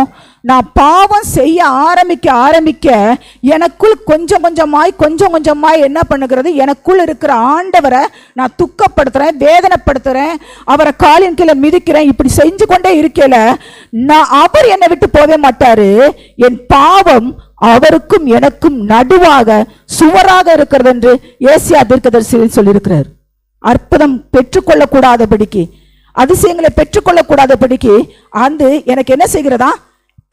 S2: நான் பாவம் செய்ய ஆரம்பிக்க எனக்குள் கொஞ்சம் கொஞ்சமாய் என்ன பண்ணுகிறது? எனக்குள் இருக்கிற ஆண்டவரை நான் துக்கப்படுத்துறேன், வேதனைப்படுத்துறேன், அவரை காலின் கீழே மிதிக்கிறேன். இப்படி செஞ்சு கொண்டே இருக்கல, நான் அவர் என்னை விட்டு போவே மாட்டாரு. என் பாவம் அவருக்கும் எனக்கும் நடுவாக சுவராக இருக்கிறது என்று ஏசியா தீர்க்கதரிசியில் சொல்லியிருக்கிறார். அற்புதம் பெற்றுக்கொள்ளக்கூடாதபடிக்கு, அதிசயங்களை பெற்றுக்கொள்ளக்கூடாதபடிக்கு அது எனக்கு என்ன செய்கிறதா?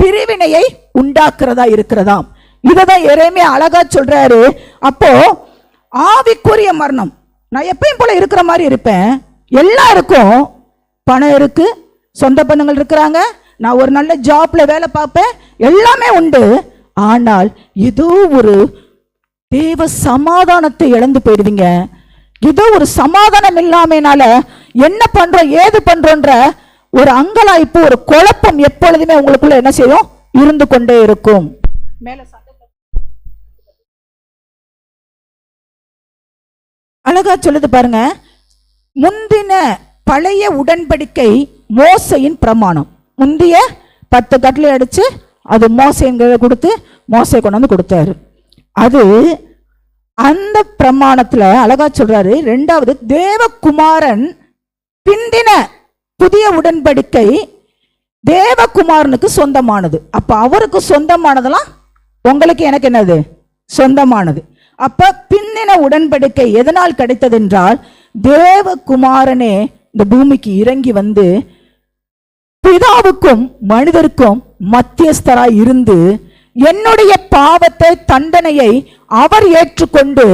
S2: பிரிவினையை உண்டாக்குறதா இருக்கிறதாம். இததான் எரேமியா அழகா சொல்றாரு. அப்போ ஆவிக்குரிய மரணம், நான் எப்பயும் போல இருக்கிற மாதிரி இருப்பேன், எல்லாருக்கும் பணம் இருக்கு, சொந்த பந்தங்கள் இருக்கிறாங்க, நான் ஒரு நல்ல ஜாப்ல வேலை பார்ப்பேன், எல்லாமே உண்டு. ஆனால் ஏதோ ஒரு தேவ சமாதானத்தை இழந்து போயிடுவீங்க. ஏதோ ஒரு சமாதானம் இல்லாமனால என்ன பண்றோம் ஏது பண்றோன்ற ஒரு அங்கலாய்ப்பு, ஒரு குழப்பம் எப்பொழுதுமே உங்களுக்குள்ள என்ன செய்யும்? இருந்து கொண்டே இருக்கும். அழகா சொல்லுது பாருங்க, முந்தின பழைய உடன்படிக்கை மோசையின் பிரமாணம். முந்திய 10 கட்டளை அடிச்சு அது மோசைங்கிற கொடுத்து மோசை கொண்டு வந்து கொடுத்தாரு. அது அந்த பிரமாணத்துல அழகா சொல்றாரு. 2வது தேவகுமாரன் பிந்தின புதிய உடன்படிக்கை தேவகுமாரனுக்கு சொந்தமானது. அப்ப அவருக்கு சொந்தமானதெல்லாம் உங்களுக்கு எனக்கு என்னது சொந்தமானது. அப்ப பிந்தின உடன்படிக்கை எதனால் கிடைத்தது என்றால், தேவகுமாரனே இந்த பூமிக்கு இறங்கி வந்து பிதாவுக்கும் மனிதருக்கும் மத்தியஸ்தராய் இருந்து என்னுடைய பாவத்தை தண்டனையை அவர் ஏற்றுக்கொண்டு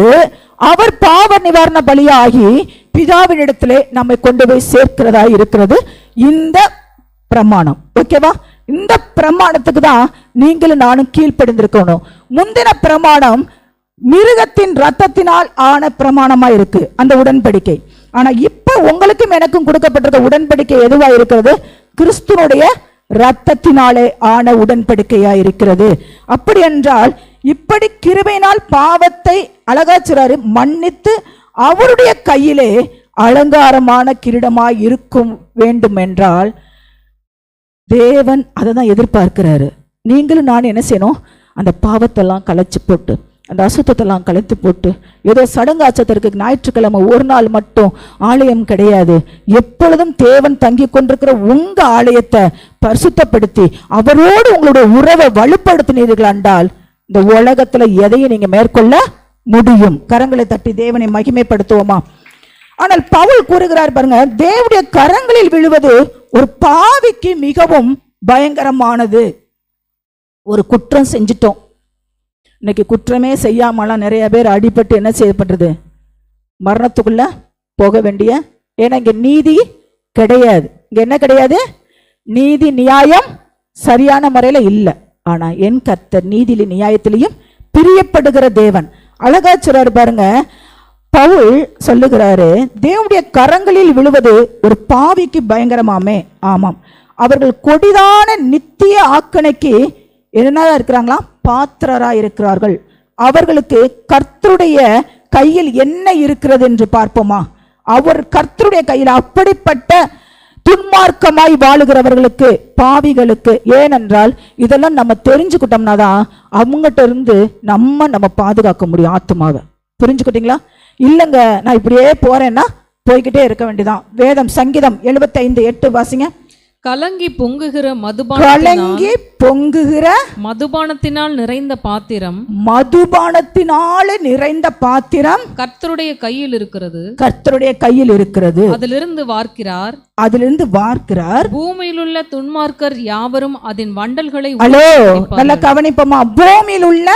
S2: அவர் பாவ நிவாரண பலியாகி பிதாவினிடத்திலே நம்மை கொண்டு போய் சேர்க்கிறதா இருக்கிறது இந்த பிரமாணம். ஓகேவா? இந்த பிரமாணத்துக்கு தான் நீங்களும் நானும் கீழ்ப்படிந்திருக்கணும். முந்தின பிரமாணம் மிருகத்தின் ரத்தத்தினால் ஆன பிரமாணமா இருக்கு அந்த உடன்படிக்கை. ஆனா இப்ப உங்களுக்கும் எனக்கும் கொடுக்கப்பட்டிருக்க உடன்படிக்கை எதுவா இருக்கிறது? கிறிஸ்துனுடைய ரத்தத்தினாலே ஆன உடன்படிக்கையா இருக்கிறது. அப்படி என்றால் இப்படி கிருபையினால் பாவத்தை அழகாச்சுறாரு மன்னித்து அவருடைய கையிலே அலங்காரமான கிரீடமாய் இருக்கும் வேண்டும் என்றால் தேவன் அதை தான் எதிர்பார்க்கிறாரு. நீங்களும் நான் என்ன செய்யணும்? அந்த பாவத்தெல்லாம் களைச்சு போட்டு அந்த அசுத்தத்தெல்லாம் கலைத்து போட்டு, ஏதோ சடங்காச்சத்திற்கு ஞாயிற்றுக்கிழமை ஒரு நாள் மட்டும் ஆலயம் கிடையாது. எப்பொழுதும் தேவன் தங்கி கொண்டிருக்கிற உங்க ஆலயத்தை பரிசுத்தப்படுத்தி அவரோடு உங்களுடைய உறவை வலுப்படுத்தினீர்கள் என்றால் இந்த உலகத்துல எதையும் நீங்க மேற்கொள்ள முடியும். கரங்களை தட்டி தேவனை மகிமைப்படுத்துவோமா? ஆனால் பவுல் கூறுகிறார் பாருங்க, தேவனுடைய கரங்களில் விழுவது ஒரு பாவிக்கு மிகவும் பயங்கரமானது. ஒரு குற்றம் செஞ்சிட்டோம், இன்னைக்கு குற்றமே செய்யாமலாம் நிறைய பேர் அடிபட்டு என்ன செய்யப்படுறது? மரணத்துக்குள்ள போக வேண்டிய. ஏன்னா இங்க நீதி கிடையாது. இங்க என்ன கிடையாது? நீதி நியாயம் சரியான முறையில இல்லை. ஆனா என் கர்த்தர் நீதியில நியாயத்திலையும் பிரியப்படுகிற தேவன். அழகா சொல்றாரு பாருங்க, பவுல் சொல்லுகிறாரு, தேவனுடைய கரங்களில் விழுவது ஒரு பாவிக்கு பயங்கரமாமே. ஆமாம், அவர்கள் கொடிதான நித்திய ஆக்கணைக்கு என்னதான் இருக்கிறாங்களா? பாத்திரரா இருக்கிறார்கள். அவர்களுக்கு கர்த்தருடைய கையில் என்ன இருக்கிறது என்று பார்ப்போமா? அவர் கர்த்தருடைய கையில் அப்படிப்பட்ட துன்மார்க்கமாய் வாழுகிறவர்களுக்கு, பாவிகளுக்கு. ஏனென்றால் இதெல்லாம் நம்ம தெரிஞ்சுக்கிட்டோம்னா தான் அவங்ககிட்ட இருந்து நம்ம பாதுகாக்க முடியும் ஆத்மாவை. புரிஞ்சுக்கிட்டீங்களா? இல்லைங்க நான் இப்படியே போறேன்னா போய்கிட்டே இருக்க வேண்டியதான். வேதம் சங்கீதம் 75:8 வாசிங்க.
S3: கலங்கி பொங்குகிற மதுபானத்தினால் நிறைந்த பாத்திரம்,
S2: மதுபானத்தினால நிறைந்த பாத்திரம்
S3: கர்த்தருடைய கையில் இருக்கிறது,
S2: கர்த்தருடைய கையில் இருக்கிறது.
S3: அதிலிருந்து
S2: வார்க்கிறார்.
S3: பூமியில் உள்ள துன்மார்க்கர் யாவரும் அதன் வண்டல்களை.
S2: ஹலோ, நல்ல கவனிப்போமா? பூமியில் உள்ள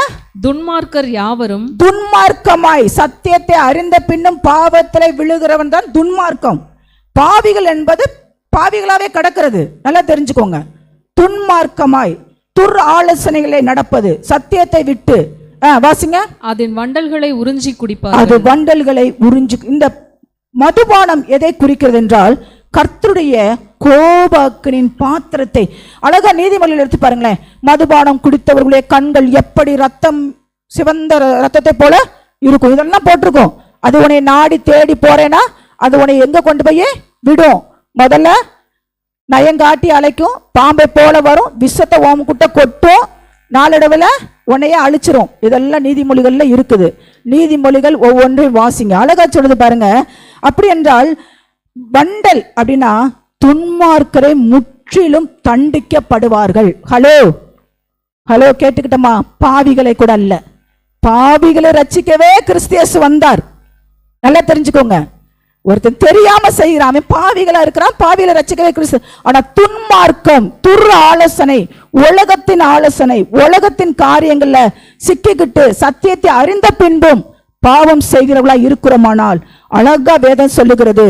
S3: துன்மார்க்கர் யாவரும்,
S2: துன்மார்க்கமாய் சத்தியத்தை அறிந்த பின்னும் பாவத்திலே விழுகிறவன் தான் துன்மார்க்கம். பாவிகள் என்பது பாவிகளாவே கடக்கிறது. நல்லா தெரிஞ்சுக்கோங்க. துன்மார்க்கமாய் துர் ஆலோசனைகளை நடப்பது, சத்தியத்தை விட்டு வாசிங்க.
S3: அதன் வண்டல்களை உறிஞ்சி குடிப்பார்.
S2: அது வண்டல்களை உறிஞ்சி. இந்த மதுபானம் எதை குறிக்கிறது என்றால் கர்த்தருடைய கோபாக்கினின் பாத்திரத்தை. அழகா நீதிமொழியில் எடுத்து பாருங்களேன். மதுபானம் குடித்தவர்களுடைய கண்கள் எப்படி ரத்தம் சிவந்த ரத்தத்தை போல இருக்கும். இதெல்லாம் போட்டிருக்கும். அது உன்னை நாடி தேடி போறேன்னா அது உன்னை எங்க கொண்டு போய் விடும்? முதல்ல நயங்காட்டி அழைக்கும், பாம்பை போல வரும், விஷத்தை ஓமக்குட்ட கொட்டும், நாளடைவில் உன்னையே அழிச்சிரும். இதெல்லாம் நீதிமொழிகள்ல இருக்குது. நீதிமொழிகள் ஒவ்வொன்றையும் வாசிங்க. அழகா சொல்லுது பாருங்க. அப்படி என்றால் வண்டல் அப்படின்னா துன்மார்க்கரை முற்றிலும் தண்டிக்கப்படுவார்கள். ஹலோ ஹலோ, கேட்டுக்கிட்டோமா? பாவிகளை கூட அல்ல, பாவிகளை ரட்சிக்கவே கிறிஸ்து வந்தார். நல்லா தெரிஞ்சுக்கோங்க. ஒருத்தன் தெரியாம செய்யறான், பாவிகளா இருக்கிறான், பாவிகளை ரட்சிக்கவே கிறிஸ்து. ஆனா துன்மார்க்கம், துர் ஆலோசனை, உலகத்தின் ஆலோசனை, உலகத்தின் காரியங்கள்ல சிக்கிக்கிட்டு சத்தியத்தை அறிந்த பின்பும் பாவம் செய்கிறவளா இருக்கிறோமானால் அழகா வேதம் சொல்லுகிறது,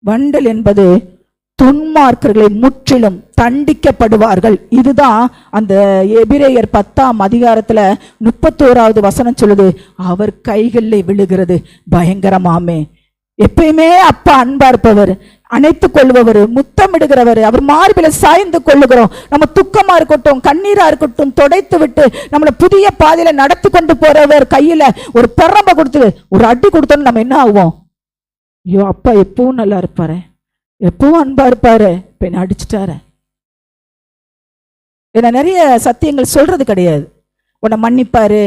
S2: வண்டல் என்பது துன்மார்க்கர்களை முற்றிலும் தண்டிக்கப்படுவார்கள். இதுதான் அந்த எபிரேயர் 10ஆம் அதிகாரத்துல 31வது வசனம் சொல்லுது, அவர் கைகளில் விழுகிறது பயங்கரமாமே. எப்பயுமே அப்பா அன்பா இருப்பவர் அணைத்துக் கொள்பவர், முத்தமிடுகிறவர், அவர் மார்பில சாய்ந்து கொள்ளுகிறோம். நம்ம துக்கமா இருக்கட்டும், கண்ணீரா இருக்கட்டும், துடைத்து விட்டு நம்மளை புதிய பாதையில நடத்தி கொண்டு போறவர் கையில ஒரு பெரம்ப கொடுத்து ஒரு அடி கொடுத்தோன்னு நம்ம என்ன ஆகுவோம்? ஐயோ, அப்பா எப்பவும் நல்லா இருப்பாரு, எப்பவும் அன்பா இருப்பாரு, இப்ப என்ன அடிச்சுட்டாரு. ஏன்னா நிறைய சத்தியங்கள் சொல்றது கிடையாது. உன்னை மன்னிப்பாரு,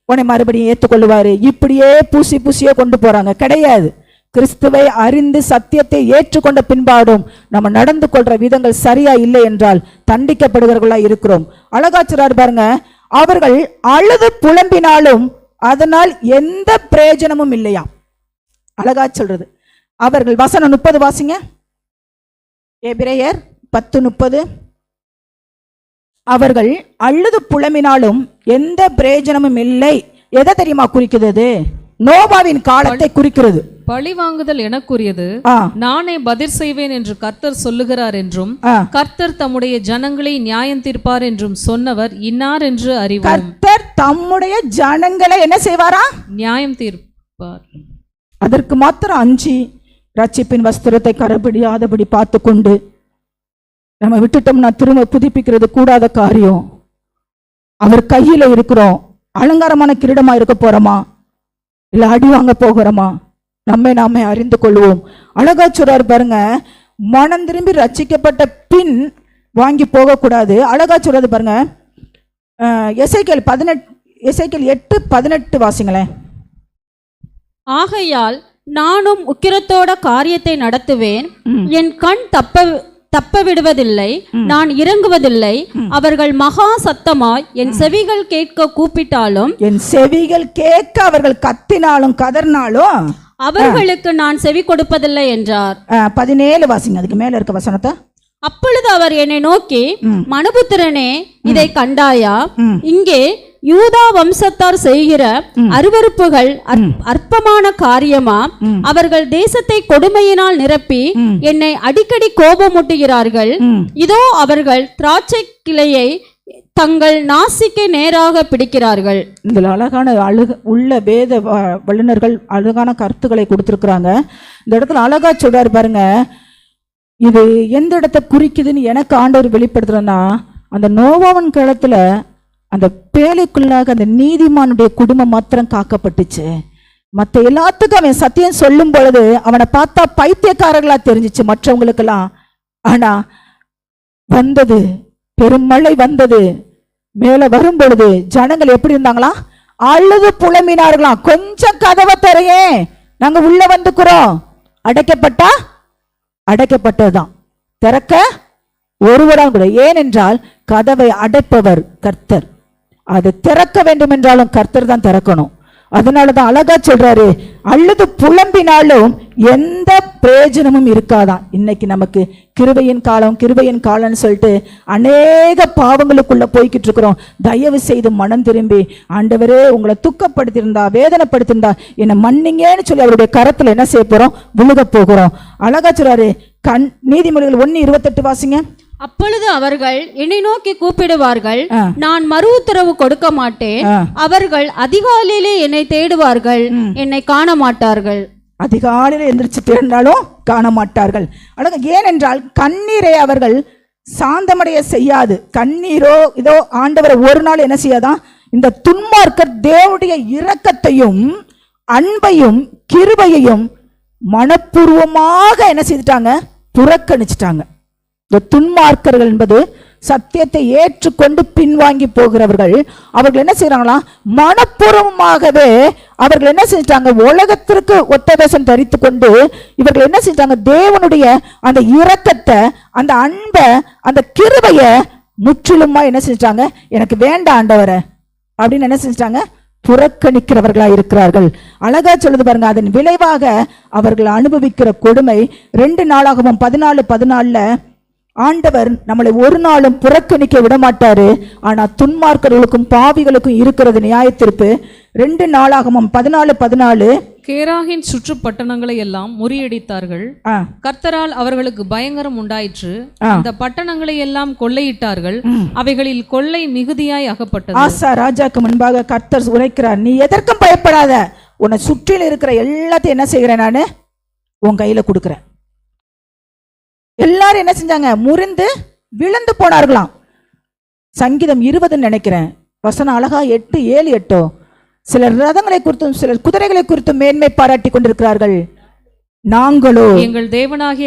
S2: உன்னை மறுபடியும் ஏற்றுக்கொள்ளுவாரு, இப்படியே பூசி பூசியே கொண்டு போறாங்க. கிடையாது. கிறிஸ்துவை அறிந்து சத்தியத்தை ஏற்றுக்கொண்ட பின்பாடும் நம்ம நடந்து கொள்ற விதங்கள் சரியா இல்லை என்றால் தண்டிக்கப்படுகிறவர்களா இருக்கிறோம். அழகாச்சுறாரு பாருங்க, அவர்கள் அழுது புலம்பினாலும் அதனால் எந்த பிரயோஜனமும் இல்லையா. அழகா சொல்றது. அவர்கள் வசனம் 30 வாசிங்க. எபிரேயர் 10:30. அவர்கள் அழுது புலம்பினாலும் எந்த பிரயோஜனமும் இல்லை. எதை தெரியுமா குறிக்கிறது? நோவாவின் காலத்தை குறிக்கிறது.
S3: பழி வாங்குதல் எனக்குரியது, நானே பதில் செய்வேன் என்று கர்த்தர் சொல்லுகிறார் என்றும் கர்த்தர் தம்முடைய ஜனங்களை நியாயம் தீர்ப்பார் என்றும் சொன்னவர் இன்னார் என்று அறிவோம்.
S2: கர்த்தர் தம்முடைய ஜனங்களை என்ன செய்வாரா? நியாயம்
S3: தீர்ப்பார்.
S2: அதற்கு மாத்திரம் அஞ்சி ரட்சிப்பின் வஸ்திரத்தை கரபிடியாதபடி பார்த்து கொண்டு நம்ம விட்டுட்டோம்னா திரும்ப புதுப்பிக்கிறது கூடாத காரியம். அவர் கையில இருக்கிறோம். அலங்காரமான கிரீடமா இருக்க போறோமா, இல்ல அடி வாங்க போகிறோமா? நாமே அறிந்து கொள்வோம். அழகா சொல்றாரு பாருங்க, மனம் திரும்பி ரட்சிக்கப்பட்ட பின் வாங்கி போகக்கூடாது. அழகா சொல்றது பாருங்க, எசேக்கியேல் 8:18 வாசிங்களேன்.
S4: ஆகையால் நானும் உக்கிரத்தோட காரியத்தை நடத்துவேன், என் கண் தப்ப விடுவதில்லை, நான் இறங்குவதில்லை. அவர்கள் மகா சத்தமாய் என் செவிகள் கேட்க கூப்பிட்டாலும்,
S2: என் செவிகள் கேட்க அவர்கள் கத்தினாலும் கதறினாலும்
S4: அவர்களுக்கு நான் செவி கொடுப்பதில்லை என்றார்.
S2: 17 வாசிங்க, அதுக்கு மேல இருக்க வசனத்தை.
S4: அப்பொழுது அவர் என்னை நோக்கி, மனுபுத்திரனே, இதை கண்டாயா? இங்கே யூதா வம்சத்தார் செய்கிற அருவருப்புகள் அற்பமான காரியமா? அவர்கள் தேசத்தை கொடுமையினால் நிரப்பி என்னை அடிக்கடி கோபமூட்டுகிறார்கள். இதோ அவர்கள் திராட்சை கிளையை தங்கள் நாசிக்கு நேராக பிடிக்கிறார்கள்.
S2: இதில் அழகான உள்ள வேத வல்லுநர்கள் அழகான கருத்துக்களை கொடுத்திருக்கிறாங்க. இந்த இடத்துல அழகா சொல்றாரு பாருங்க, இது எந்த இடத்தை குறிக்குதுன்னு எனக்கு ஆண்டவர் வெளிப்படுத்துறேன்னா, அந்த நோவாவின் காலத்துல அந்த பேழைக்குள்ளாக அந்த நீதிமானுடைய குடும்பம் மாத்திரம் காக்கப்பட்டுச்சு. மற்ற எல்லாத்துக்கும் அவன் சத்தியம் சொல்லும் பொழுது அவனை பார்த்தா பைத்தியக்காரர்களா தெரிஞ்சிச்சு மற்றவங்களுக்கெல்லாம். ஆனா வந்தது பெருமழை வந்தது, மேல வரும் பொழுது ஜனங்கள் எப்படி இருந்தாங்களா? அழுது புலம்பினார்களாம். கொஞ்சம் கதவை தரையே, நாங்க உள்ள வந்துக்கிறோம். அடைக்கப்பட்டா அடைக்கப்பட்டதுதான், திறக்க ஒருவரான் கூட. ஏனென்றால் கதவை அடைப்பவர் கர்த்தர், அது திறக்க வேண்டும் என்றாலும் கர்த்தர் தான் திறக்கணும். அதனாலதான் அழகா சொல்றாரு, அழுது புலம்பினாலும் எந்த பிரயோஜனமும் இருக்காதான். இன்னைக்கு நமக்கு கிருபையின் காலம் கிருபையின் காலம்னு சொல்லிட்டு அநேக பாவங்களுக்குள்ள போய்கிட்டு இருக்கிறோம். தயவு செய்து மனம் திரும்பி, ஆண்டவரே உங்களை துக்கப்படுத்தியிருந்தா வேதனைப்படுத்தியிருந்தா என்னை மன்னிங்கன்னு சொல்லி அவருடைய கரத்துல என்ன செய்ய போறோம்? விழுக போகிறோம். அழகா சொல்றாரு, நீதிமொழிகள் 1:28 வாசிங்க.
S4: அப்பொழுது அவர்கள் என்னை நோக்கி கூப்பிடுவார்கள், நான் மறு உத்தரவு கொடுக்க மாட்டேன். அவர்கள் அதிகாலையிலே என்னை தேடுவார்கள், என்னை காண மாட்டார்கள்.
S2: அதிகாலையில எந்திரிச்சு தேடினாலும் காண மாட்டார்கள். அழகா, ஏனென்றால் கண்ணீரை அவர்கள் சாந்தமடைய செய்யாது. கண்ணீரோ இதோ ஆண்டவரை ஒரு நாள் என்ன செய்யாதான்? இந்த துன்மார்க்கர் தேவனுடைய இரக்கத்தையும் அன்பையும் கிருபையையும் மனப்பூர்வமாக என்ன செய்துட்டாங்க? புறக்கணிச்சிட்டாங்க. இந்த துன்மார்க்கர்கள் என்பது சத்தியத்தை ஏற்றுக்கொண்டு பின்வாங்கி போகிறவர்கள். அவர்கள் என்ன செய்யறாங்களா? மனப்பூர்வமாகவே அவர்கள் என்ன செஞ்சிட்டாங்க? உலகத்திற்கு ஒத்த வேஷம் தரித்து கொண்டு இவர்கள் என்ன செஞ்சாங்க? தேவனுடைய அந்த இரக்கத்தை, அந்த அன்பை, அந்த கிருபையை முற்றிலுமா என்ன செஞ்சிட்டாங்க? எனக்கு வேண்டாம் ஆண்டவரே அப்படின்னு என்ன செஞ்சிட்டாங்க? புறக்கணிக்கிறவர்களா இருக்கிறார்கள். அழகா சொல்லுது பாருங்க, அதன் விளைவாக அவர்கள் அனுபவிக்கிற கொடுமை. 2 நாளாகவும் 14:14 ஆண்டவர் நம்மளை ஒரு நாளும் புறக்கணிக்க விட மாட்டாரு. ஆனா துன்மார்க்கர்களுக்கும் பாவிகளுக்கும் இருக்கிறது நியாயத்தீர்ப்பு. 2 நாளாகவும் 14:14
S3: கேராகின் சுற்று பட்டணங்களை எல்லாம் முறியடித்தார்கள். கர்த்தரால் அவர்களுக்கு பயங்கரம் உண்டாயிற்று. அந்த பட்டணங்களை எல்லாம் கொள்ளையிட்டார்கள். அவைகளில் கொள்ளை மிகுதியாய் அகப்பட்டது.
S2: ஆசா ராஜாக்கு முன்பாக கர்த்தர் உரைக்கிறார், நீ எதற்கும் பயப்படாத, உன்னை சுற்றில் இருக்கிற எல்லாத்தையும் என்ன செய்கிறேன்? நானு உன் கையில கொடுக்கிறேன். எல்லாரும் என்ன செஞ்சாங்க? முறிந்து விழுந்து போனார்களாம். சங்கீதம் 20 நினைக்கிறேன், வசனம் அழகா 8, 7, 8. சிலர் ரதங்களை குறித்தும் சிலர் குதிரைகளை குறித்தும் மேன்மை பாராட்டி கொண்டிருக்கிறார்கள். நாங்களோ
S3: எங்கள் தேவனாகிய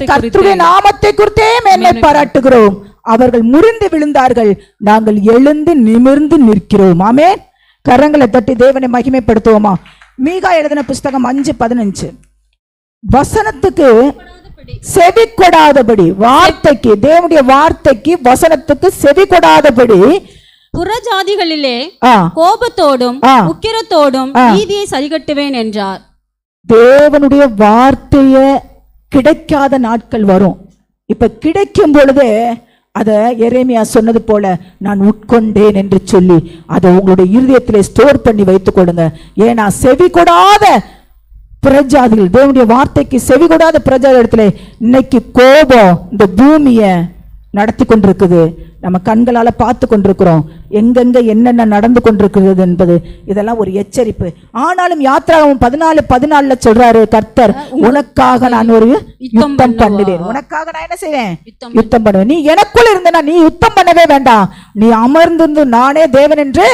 S2: கர்த்தருடைய நாமத்தை குறித்தே மேன்மை பாராட்டுகிறோம். அவர்கள் முறிந்து விழுந்தார்கள், நாங்கள் எழுந்து நிமிர்ந்து நிற்கிறோம். ஆமென். கரங்களை தட்டி தேவனை மகிமைப்படுத்துவோமா? மீகா எழுதின புஸ்தகம் 5:15. வசனத்துக்கு செவி கொடாதபடி, வார்த்தைக்கு, தேவனுடைய வார்த்தைக்கு, வசனத்துக்கு செவி கொடாதபடி
S4: புறஜாதிகளிலே கோபத்தோடும் உக்கிரத்தோடும் நீதியை சரிகட்டுவேன் என்றார்.
S2: தேவனுடைய வார்த்தைய கிடைக்காத நாட்கள் வரும். இப்ப கிடைக்கும் பொழுதே அத எரேமியா சொன்னது போல நான் உட்கொண்டேன் என்று சொல்லி அதை உங்களுடைய இருதயத்திலே ஸ்டோர் பண்ணி வைத்துக் கொள்ளுங்க. ஏன்னா செவி கொடாத பிரஜாதிகள், தேவனுடைய வார்த்தைக்கு செவி கொடாத பிரஜாதி இடத்துல இன்னைக்கு கோபம் இந்த பூமியை நடத்தி கொண்டிருக்குது. நம்ம கண்களால பார்த்து கொண்டிருக்கிறோம் எங்கெங்க என்னென்ன நடந்து கொண்டிருக்கிறது என்பது. இதெல்லாம் ஒரு எச்சரிப்பு. ஆனாலும் யாத்திராகமம் 14:14 சொல்றாரு, கர்த்தர் உனக்காக நான் ஒரு யுத்தம் பண்ணுவேன். உனக்காக நான் என்ன செய்வேன்? யுத்தம் பண்ணுவேன். நீ எனக்குள்ள இருந்தனா நீ யுத்தம் பண்ணவே வேண்டாம், நீ அமர்ந்திருந்து நானே தேவன் என்று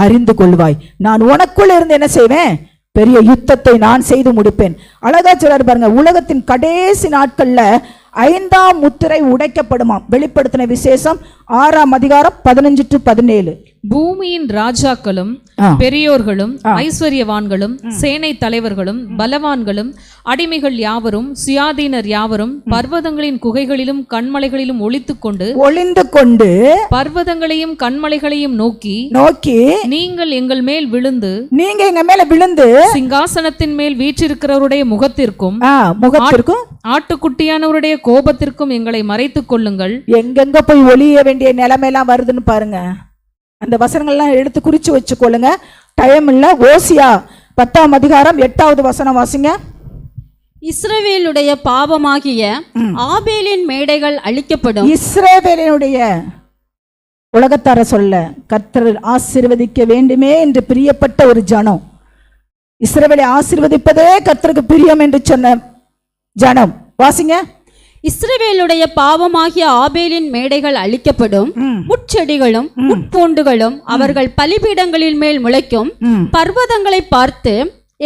S2: அறிந்து கொள்வாய். நான் உனக்குள்ள இருந்து என்ன செய்வேன்? பெரிய யுத்தத்தை நான் செய்து முடிப்பேன். அழகா சொல்றாரு பாருங்க. உலகத்தின் கடைசி நாட்கள்ல 5ஆம் முத்திரை உடைக்கப்படுமாம். வெளிப்படுத்தின விசேஷம் 6ஆம் அதிகாரம் 15-17.
S3: பூமியின் ராஜாக்களும் பெரியோர்களும் ஐஸ்வர்யவான்களும் சேனை தலைவர்களும் பலவான்களும் அடிமைகள் யாவரும் சுயாதீனர் யாவரும் பர்வதங்களின் குகைகளிலும் கண்மலைகளிலும் ஒளிந்து கொண்டு பர்வதங்களையும் கண்மலைகளையும் நோக்கி நீங்கள் எங்கள் மேல் விழுந்து சிங்காசனத்தின் மேல் வீற்றிருக்கிறவருடைய முகத்திற்கும் ஆட்டுக்குட்டியானவருடைய கோபத்திற்கும் எங்களை மறைத்துக் கொள்ளுங்கள்.
S2: எங்கெங்க போய் ஒளிய வேண்டிய நிலைமையெல்லாம் வருதுன்னு பாருங்க. அந்த வசனங்கள்லாம் எடுத்து குறிச்சு வச்சுக்கொள்ளுங்க, டைம் இல்ல. ஓசியா 10ஆம் அதிகாரம் 8வது வசனம் வாசிங்க.
S4: இஸ்ரவேலுடைய பாவமாகிய ஆபேலின் மேடைகள் அழிக்கப்படும்.
S2: இஸ்ரவேலினுடைய உலகத்தார சொல்ல கர்த்தர் ஆசீர்வதிக்க வேண்டுமே என்று பிரியப்பட்ட ஒரு ஜனம், இஸ்ரவேலை ஆசீர்வதிப்பதே கர்த்தருக்கு பிரியம் என்று சொன்ன ஜனம். வாசிங்க.
S4: இஸ்ரவேலுடைய பாவமாகிய ஆபேலின் மேடைகள் அழிக்கப்படும். முட்செடிகளும் முட்பூண்டுகளும் அவர்கள் பலிபீடங்களின் மேல் முளைக்கும். பர்வதங்களை பார்த்து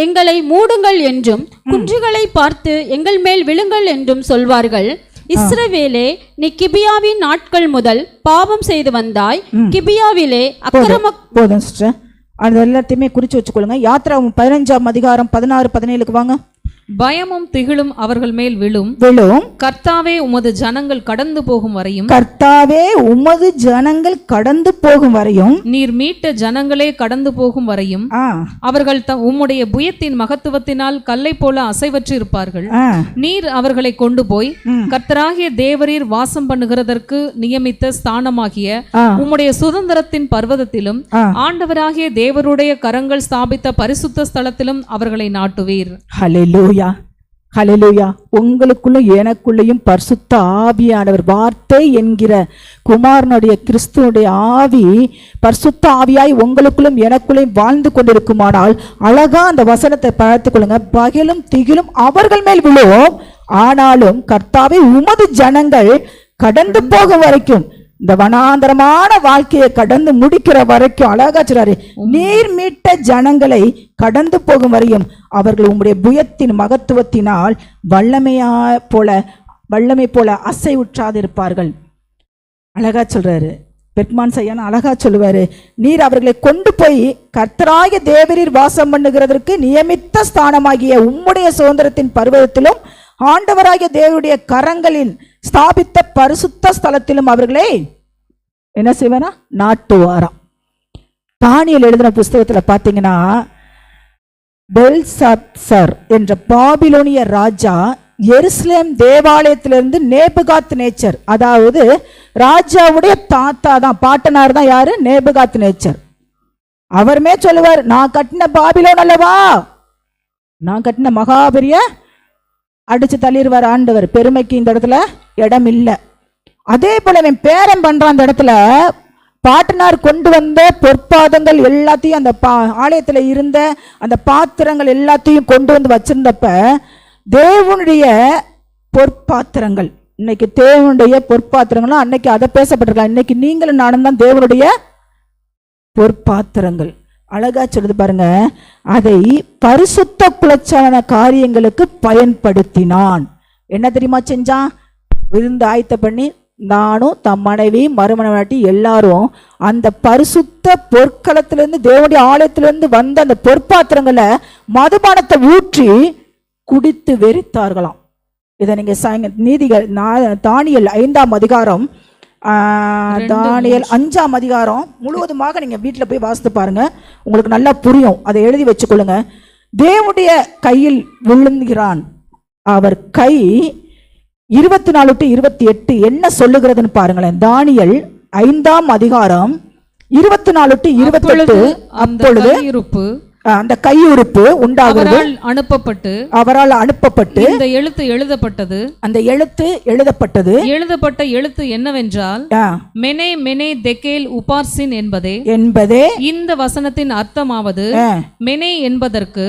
S4: எங்களை மூடுங்கள் என்றும் குன்றுகளை பார்த்து எங்கள் மேல் விழுங்கள் என்றும் சொல்வார்கள். இஸ்ரவேலே, நீ கிபியாவின் நாட்கள் முதல் பாவம் செய்து வந்தாய். கிபியாவிலே அக்கிரம
S2: போதும் சிஸ்டர், அது எல்லாத்தையுமே குறிச்சு வச்சுக்கொள்ளுங்க. யாத்திராகமம் 15ஆம் அதிகாரம் 16-17 வாங்க.
S3: பயமும் திகிலும் அவர்கள் மேல் விழும். கர்த்தாவே உமது ஜனங்கள் கடந்து போகும் வரையும் நீர் மீட்ட ஜனங்களே கடந்து போகும் வரையும் அவர்கள் உம்முடைய புயத்தின் மகத்துவத்தினால் கல்லை போல அசைவற்று இருப்பார்கள். நீர் அவர்களை கொண்டு போய் கர்த்தராகிய தேவரீர் வாசம் பண்ணுகிறதற்கு நியமித்த ஸ்தானமாகிய உம்முடைய சுதந்திரத்தின் பர்வதத்திலும் ஆண்டவராகிய தேவருடைய கரங்கள் ஸ்தாபித்த பரிசுத்த ஸ்தலத்திலும் அவர்களை நாட்டுவீர்.
S2: ஹல்லேலூயா, ஹல்லேலூயா. உங்களுக்குள்ளும் எனக்குள்ளேயும் பரிசுத்த ஆவியானவர், வார்த்தை என்கிற குமாரனுடைய கிறிஸ்துவனுடைய ஆவி பரிசுத்த ஆவியாய் உங்களுக்குள்ளும் எனக்குள்ளேயும் வாழ்ந்து கொண்டிருக்குமானால் அழகா அந்த வசனத்தை பார்த்துக் கொள்ளுங்க. பகலும் திகிலும் அவர்கள் மேல் விழும், ஆனாலும் கர்த்தாவே உமது ஜனங்கள் கடந்து போகும் வரைக்கும், இந்த வனாந்தரமான வாழ்க்கையை கடந்து முடிக்கிற வரைக்கும், அழகா சொல்றாரு, நீர் மீட்ட ஜனங்களை கடந்து போகும் வரையும் அவர்கள் உம்முடைய புயத்தின் மகத்துவத்தினால் வல்லமை போல அசை உற்றாதிருப்பார்கள். அழகா சொல்றாரு பெட்மான் சையன், அழகா சொல்லுவாரு, நீர் அவர்களை கொண்டு போய் கர்த்தராகிய தேவரீர் வாசம் பண்ணுகிறதற்கு நியமித்த ஸ்தானமாகிய உம்முடைய சுதந்திரத்தின் பர்வதத்திலும் ஆண்டவராகிய தேவனுடைய கரங்களில் ஸ்தாபித்த பரிசுத்த ஸ்தலத்திலும் அவர்களை என்ன செய்வாரா? நாட்டுவாராம். தானியேல் எழுதின புஸ்தகத்துல பாத்தீங்கன்னா, பெல்சாத்சர் என்ற பாபிலோனிய ராஜா எருசலேம் தேவாலயத்திலிருந்து நேபுகாத் நேச்சர், அதாவது ராஜாவுடைய தாத்தா தான், பாட்டனார் தான் யாரு? நேபுகாத் நேச்சர். அவருமே சொல்லுவார், நான் கட்டின பாபிலோன் அல்லவா, நான் கட்டின மகாபெரிய அடிச்சு தள்ளிடுவார் ஆண்டவர். பெருமைக்கு இந்த இடத்துல இடம் இல்லை. அதே போல அவன் பேரம் பண்றான். அந்த இடத்துல பாட்டனார் கொண்டு வந்த பொற்பாதங்கள் எல்லாத்தையும், அந்த ஆலயத்துல இருந்த அந்த பாத்திரங்கள் எல்லாத்தையும் கொண்டு வந்து வச்சிருந்தப்ப தேவனுடைய பொற்பாத்திரங்கள். இன்னைக்கு தேவனுடைய பொற்பாத்திரங்களும் அன்னைக்கு அதை பேசப்பட்டிருக்கலாம். இன்னைக்கு நீங்களும் நானும் தான் தேவனுடைய பொற்பாத்திரங்கள். அழகா சொல்லுது பாருங்க, அதை பரிசுத்த குலச்சான காரியங்களுக்கு பயன்படுத்தினான். என்ன தெரியுமா செஞ்சான்? விருந்து ஆயத்த பண்ணி நானும் தம் மனைவி மறுமணவாட்டி எல்லாரும் அந்த பரிசுத்த பொற்களத்திலிருந்து தேவனுடைய ஆலயத்திலிருந்து வந்த அந்த பொற்பாத்திரங்களை மதுபானத்தை ஊற்றி குடித்து வெறித்தார்களாம். இதை நீங்க நீதிகள் தானியேல் 5ஆம் அதிகாரம், தானியேல் 5ஆம் அதிகாரம் முழுவதுமாக நீங்க வீட்டில் போய் வாசித்து பாருங்க, உங்களுக்கு நல்லா புரியும். அதை எழுதி வச்சுக்கொள்ளுங்க. தேவனுடைய கையில் விழுந்துகிறான். அவர் கை 24-28 என்ன சொல்லுகிறதுன்னு பாருங்களேன். தானியேல் 5ஆம் அதிகாரம் 24-28. அப்பொழுது அந்த கையுறுப்பு உண்டாகிறது, அவரால் அனுப்பப்பட்டு
S3: இந்த எழுத்து எழுதப்பட்டது.
S2: அந்த எழுத்து
S3: எழுதப்பட்ட எழுத்து என்னவென்றால் மெனே மெனே தெக்கேல் உபார்சின் என்பதே இந்த வசனத்தின் அர்த்தமாவது, மெனே என்பதற்கு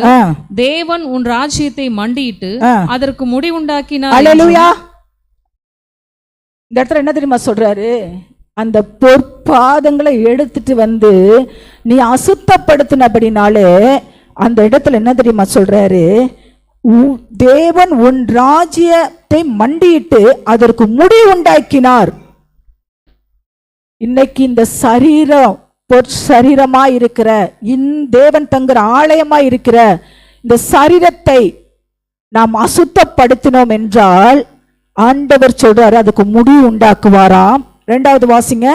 S3: தேவன் உன் ராஜ்யத்தை மண்டியிட்டு அதற்கு முடிவுண்டாக்கினார்.
S2: அல்லேலூயா. இந்த இடத்துல என்ன தெரியுமா சொல்றாரு? அந்த பொற்பாதங்களை எடுத்துட்டு வந்து நீ அசுத்தப்படுத்தினபடினாலே அந்த இடத்துல என்ன தெரியுமா சொல்றாரு? தேவன் உன் ராஜ்யத்தை மண்டியிட்டு அதற்கு முடிவு உண்டாக்கினார். இன்னைக்கு இந்த சரீரம் பொற்சரீரமா இருக்கிற தேவன் தங்குற ஆலயமா இருக்கிற இந்த சரீரத்தை நாம் அசுத்தப்படுத்தினோம் என்றால் ஆண்டவர் சொல்றாரு அதுக்கு முடிவு உண்டாக்குவாராம். 2வது வாசிங்க.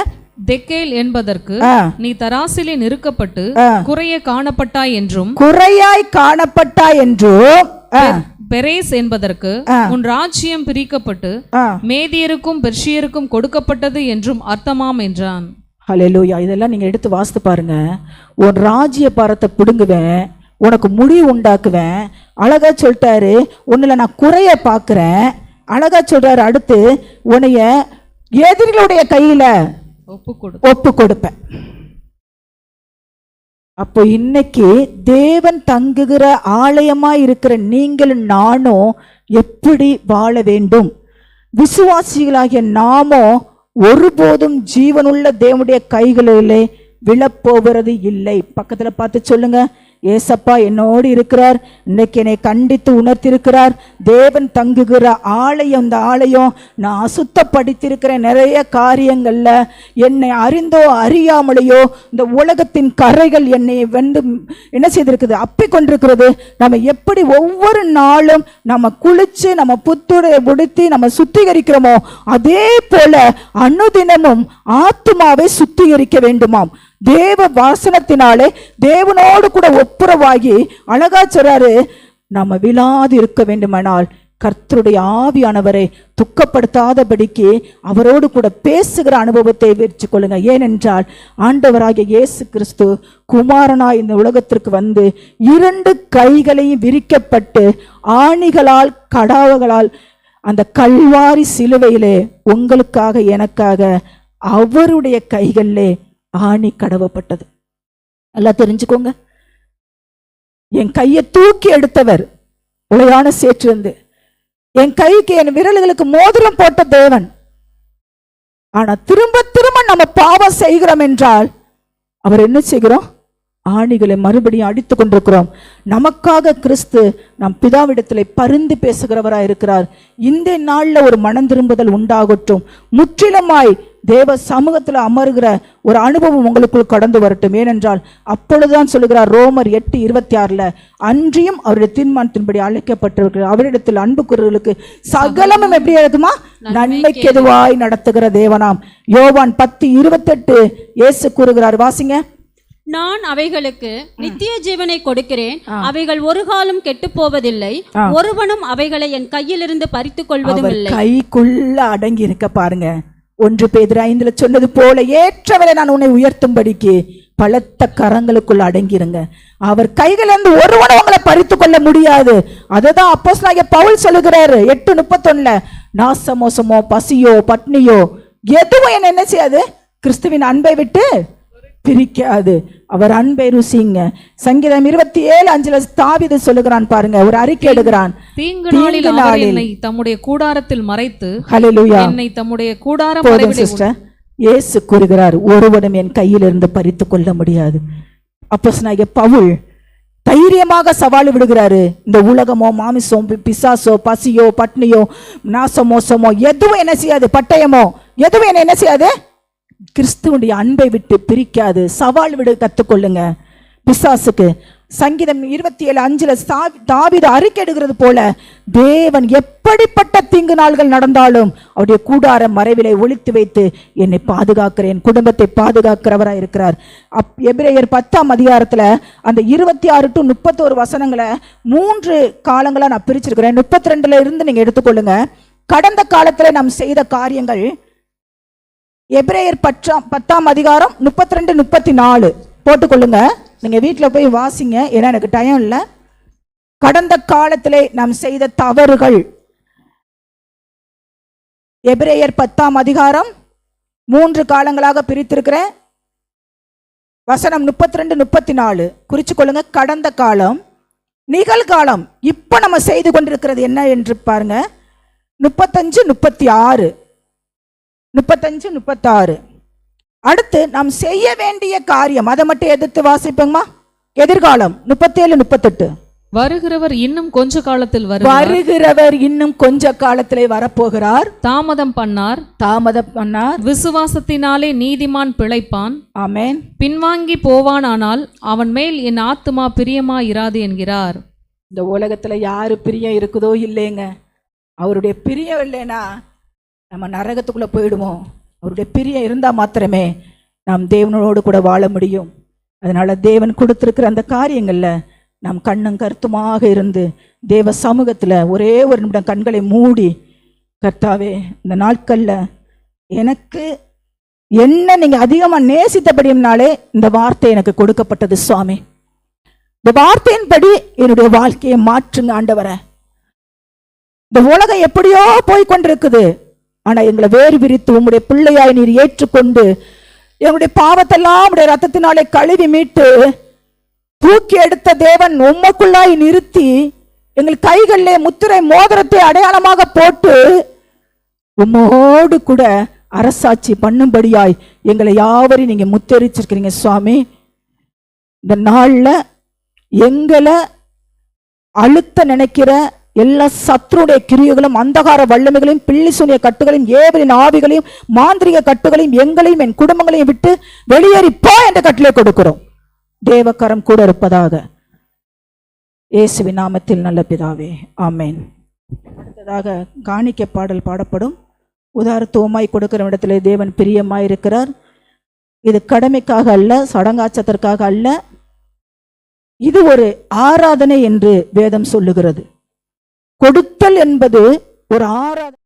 S3: தெக்கேல் என்பதற்கு நீ தராசிலே நிறுக்கப்பட்டு குறையாய் காணப்பட்டாய் என்றும் பெரேஸ் என்பதற்கு உன் ராஜ்யம் பிரிக்கப்பட்டு மேதியருக்கும் பெர்ஷியருக்கும் கொடுக்கப்பட்டது என்றும் அர்த்தமாம் என்றான்.
S2: ஹல்லேலூயா. இதெல்லாம் நீங்க எடுத்து வாசித்து பாருங்க. உன் ராஜ்ய பாரத்தை பிடுங்குவேன், உனக்கு முடிவு உண்டாக்குவேன். அழகா சொல்லிட்டாரு. ஒண்ணுல நான் குறைய பார்க்கிறேன். அழகா சொல்றாரு. அடுத்து உன்னைய எதிரிகளுடைய கையில ஒப்பு கொடுப்பேன். அப்போ இன்னைக்கு தேவன் தங்குகிற ஆலயமா இருக்கிற நீங்களும் நானும் எப்படி வாழ வேண்டும்? விசுவாசிகளாகிய நாமோ ஒருபோதும் ஜீவனுள்ள தேவனுடைய கைகளிலே விழப்போகிறது இல்லை. பக்கத்துல பார்த்து சொல்லுங்க, ஏசப்பா என்னோடு இருக்கிறார். இன்னைக்கு என்னை கண்டித்து உணர்த்திருக்கிறார். தேவன் தங்குகிற ஆலயம், இந்த ஆலயம் நான் அசுத்தப்படுத்தியிருக்கிறேன். நிறைய காரியங்கள்ல என்னை அறிந்தோ அறியாமலையோ இந்த உலகத்தின் கரைகள் என்னை என்ன செய்திருக்குது? அப்பிக்கொண்டிருக்கிறது. நம்ம எப்படி ஒவ்வொரு நாளும் நம்ம குளிச்சு நம்ம புத்துடைய உடுத்தி நம்ம சுத்திகரிக்கிறோமோ அதே போல அனுதினமும் ஆத்துமாவை சுத்திகரிக்க வேண்டுமாம். தேவ வாசனத்தினாலே தேவனோடு கூட ஒப்புரவாகி அழகா சொல்றாரு நம்ம விழாது இருக்க வேண்டுமானால் கர்த்தருடைய ஆவியானவரை துக்கப்படுத்தாதபடிக்கு அவரோடு கூட பேசுகிற அனுபவத்தை வெற்றிக் கொள்ளுங்க. ஏனென்றால் ஆண்டவராகிய இயேசு கிறிஸ்து குமாரனாய் இந்த உலகத்திற்கு வந்து 2 கைகளையும் விரிக்கப்பட்டு ஆணிகளால் கடாவுகளால் அந்த கல்வாரி சிலுவையிலே உங்களுக்காக எனக்காக அவருடைய கைகளிலே ஆணி கடவப்பட்டது. எல்லாம் தெரிஞ்சுக்கோங்க. என் கையை தூக்கி எடுத்தவர் உளையான சேற்றிருந்து என் கைக்கு என் விரல்களுக்கு மோதிரம் போட்ட தேவன். ஆனா திரும்ப திரும்ப நம்ம பாவம் செய்கிறோம் என்றால் அவர் என்ன செய்கிறோம்? ஆணிகளை மறுபடியும் அடித்து கொண்டிருக்கிறோம். நமக்காக கிறிஸ்து நம் பிதாவிடத்தில் பரிந்து பேசுகிறவராய் இருக்கிறார். இந்த நாள்ல ஒரு மனம் திரும்புதல் உண்டாகட்டும். முற்றிலுமாய் தேவ சமூகத்தில் அமருகிற ஒரு அனுபவம் உங்களுக்குள் கடந்து வரட்டும். ஏனென்றால் அப்பொழுதுதான் சொல்லுகிறார் ரோமர் 8:26 அன்றியும் அவருடைய தீர்மானத்தின்படி அழைக்கப்பட்டிருக்கிறார். அவரிடத்தில் அன்பு கூறுகளுக்கு சகலமும் எப்படி இருக்குமா? நன்மைக்கு எதுவாய் நடத்துகிற தேவனாம். யோவான் 10:28 இயேசு கூறுகிறார். வாசிங்க.
S4: நான் அவைகளுக்கு நித்திய ஜீவனை கொடுக்கிறேன், அவைகள் ஒரு காலம் கெட்டு போவதில்லை, ஒருவனும் அவைகளை என் கையிலிருந்து பறித்துக் கொள்வதும் இல்லை.
S2: கைக்குள்ள அடங்கி இருக்க பாருங்க. 1 பேதுரு 5 சொன்னது போல ஏற்றவரை நான் உன்னை உயர்த்தும்படிக்கு பலத்த கரங்களுக்குள்ள அடங்கிருங்க. அவர் கைகளிலிருந்து ஒருவனும் உங்களை பறித்து கொள்ள முடியாது. அதுதான் அப்போஸ்தலனாகிய பவுல் சொல்லுகிறாரு 8:31 நாசமோசமோ பசியோ பட்னியோ எதுவும் என்ன செய்யாது? கிறிஸ்துவின் அன்பை விட்டு பிரிக்காது. அவர் அன்பை ருசிங்க. சங்கீதம் 27:5 தாவீது சொல்லுகிறான் பாருங்க, ஒரு அறிக்கை எடுக்கிறான்.
S3: தீங்கு நாளில் அவர் என்னை தம்முடைய கூடாரத்தில் மறைத்து,
S2: ஹல்லேலூயா,
S3: என்னை தம்முடைய கூடார
S2: போதும் சிஸ்டர். இயேசு கூறுகிறார், ஒருவனும் என் கையிலிருந்து பறித்து கொள்ள முடியாது. அப்போஸ்தலனாகிய பவுல் தைரியமாக சவால் விடுகிறாரு. இந்த உலகமோ, மாமிசம், பிசாசோ, பசியோ, பட்னியோ, நாசமோசமோ எதுவும் என்ன செய்யாது, பட்டயமோ எதுவும் என்ன செய்யாது, கிறிஸ்துவனுடைய அன்பை விட்டு பிரிக்காது. சவால் விட கத்துக்கொள்ளுங்க பிசாசுக்கு. சங்கீதம் 27:5 தாவீது அறிக்கை எடுக்கிறது போல, தேவன் எப்படிப்பட்ட தீங்கு நாள்கள் நடந்தாலும் அவருடைய கூடார மறைவிலை ஒளித்து வைத்து என்னை பாதுகாக்கிறேன், குடும்பத்தை பாதுகாக்கிறவராக இருக்கிறார். எபிரேயர் 10ஆம் அதிகாரத்துல அந்த 26 to 31 வசனங்களை 3 காலங்களா நான் பிரிச்சிருக்கிறேன். 32ல இருந்து நீங்க எடுத்துக்கொள்ளுங்க. கடந்த காலத்துல நாம் செய்த காரியங்கள். எபிரேயர் 10ஆம் அதிகாரம் 32, 34 போட்டுக்கொள்ளுங்க. நீங்க வீட்டில் போய் வாசிங்க, ஏன்னா எனக்கு டைம் இல்லை. கடந்த காலத்திலே நாம் செய்த தவறுகள். எபிரேயர் 10ஆம் அதிகாரம் 3 காலங்களாக பிரித்திருக்கிறேன். வசனம் 32, 34 குறிச்சு கொள்ளுங்க. கடந்த காலம், நிகழ்காலம், இப்ப நம்ம செய்து கொண்டிருக்கிறது என்ன என்று பாருங்க. 35, 36 35, 36. அடுத்து நாம் செய்ய வேண்டிய காரியம், அதை மட்டும் எதிர்த்து வாசிப்போங்கம்மா. எதிர்காலம் 37, 38.
S3: வருகிறவர் இன்னும் கொஞ்ச காலத்தில்
S2: வருகிறவர் இன்னும் கொஞ்ச காலத்திலே வரப்போகிறார்.
S3: தாமதம் பண்ணார். விசுவாசத்தினாலே நீதிமான் பிழைப்பான்.
S2: ஆமென்.
S3: பின்வாங்கி போவானானால் அவன் மேல் என் ஆத்துமா பிரியமா இராது என்கிறார்.
S2: இந்த உலகத்துல யாரு பிரியம் இருக்குதோ இல்லைங்க, அவருடைய பிரியம் இல்லைன்னா நம்ம நரகத்துக்குள்ள போயிடுவோம். அவருடைய பிரியம் இருந்தா மாத்திரமே நாம் தேவனோடு கூட வாழ முடியும். அதனால தேவன் கொடுத்திருக்கிற அந்த காரியங்கள்ல நாம் கண்ணும் கருத்துமாக இருந்து தேவ சமூகத்துல ஒரே ஒரு நிமிடம் கண்களை மூடி, கர்த்தாவே இந்த நாட்கள்ல எனக்கு என்ன நீங்க அதிகமா நேசித்தபடினாலே இந்த வார்த்தை எனக்கு கொடுக்கப்பட்டது சுவாமி. இந்த வார்த்தையின்படி என்னுடைய வாழ்க்கையை மாற்றுங்க ஆண்டவரே. இந்த உலகம் எப்படியோ போய்கொண்டிருக்குது, ஆனா எங்களை வேறு விரித்து உம்முடைய பிள்ளையாய் நீர் ஏற்றுக்கொண்டு எங்களுடைய பாவத்தெல்லாம் உடைய ரத்தத்தினாலே கழுவி மீட்டு தூக்கி எடுத்த தேவன் உம்மக்குள்ளாய் நிறுத்தி எங்கள் கைகளிலே முத்திரை மோதிரத்தை அடையாளமாக போட்டு உம்மோடு கூட அரசாட்சி பண்ணும்படியாய் எங்களை யாவரையும் நீங்க முத்தரிச்சிருக்கிறீங்க சுவாமி. இந்த நாள்ல எங்களை அழுத்த நினைக்கிற எல்லா சத்ருடைய கிரியைகளும், அந்தகார வல்லமைகளையும், பில்லி சூனிய கட்டுகளையும், ஏவலின் ஆவிகளையும், மாந்திரிக கட்டுகளையும், எங்களையும் என் குடும்பங்களையும் விட்டு வெளியேறி போ என்ற கட்டளை கொடுக்கிறோம். தேவக்கரம் கூட இருப்பதாக. இயேசுவின் நாமத்தில் நல்ல பிதாவே, ஆமேன். அடுத்ததாக காணிக்கை பாடல் பாடப்படும். உதாரத்துவமாய் கொடுக்கிற இடத்துல தேவன் பிரியமாயிருக்கிறார். இது கடமைக்காக அல்ல, சடங்காச்சத்திற்காக அல்ல, இது ஒரு ஆராதனை என்று வேதம் சொல்லுகிறது. கொடுத்தல் என்பது ஒரு ஆராதனை.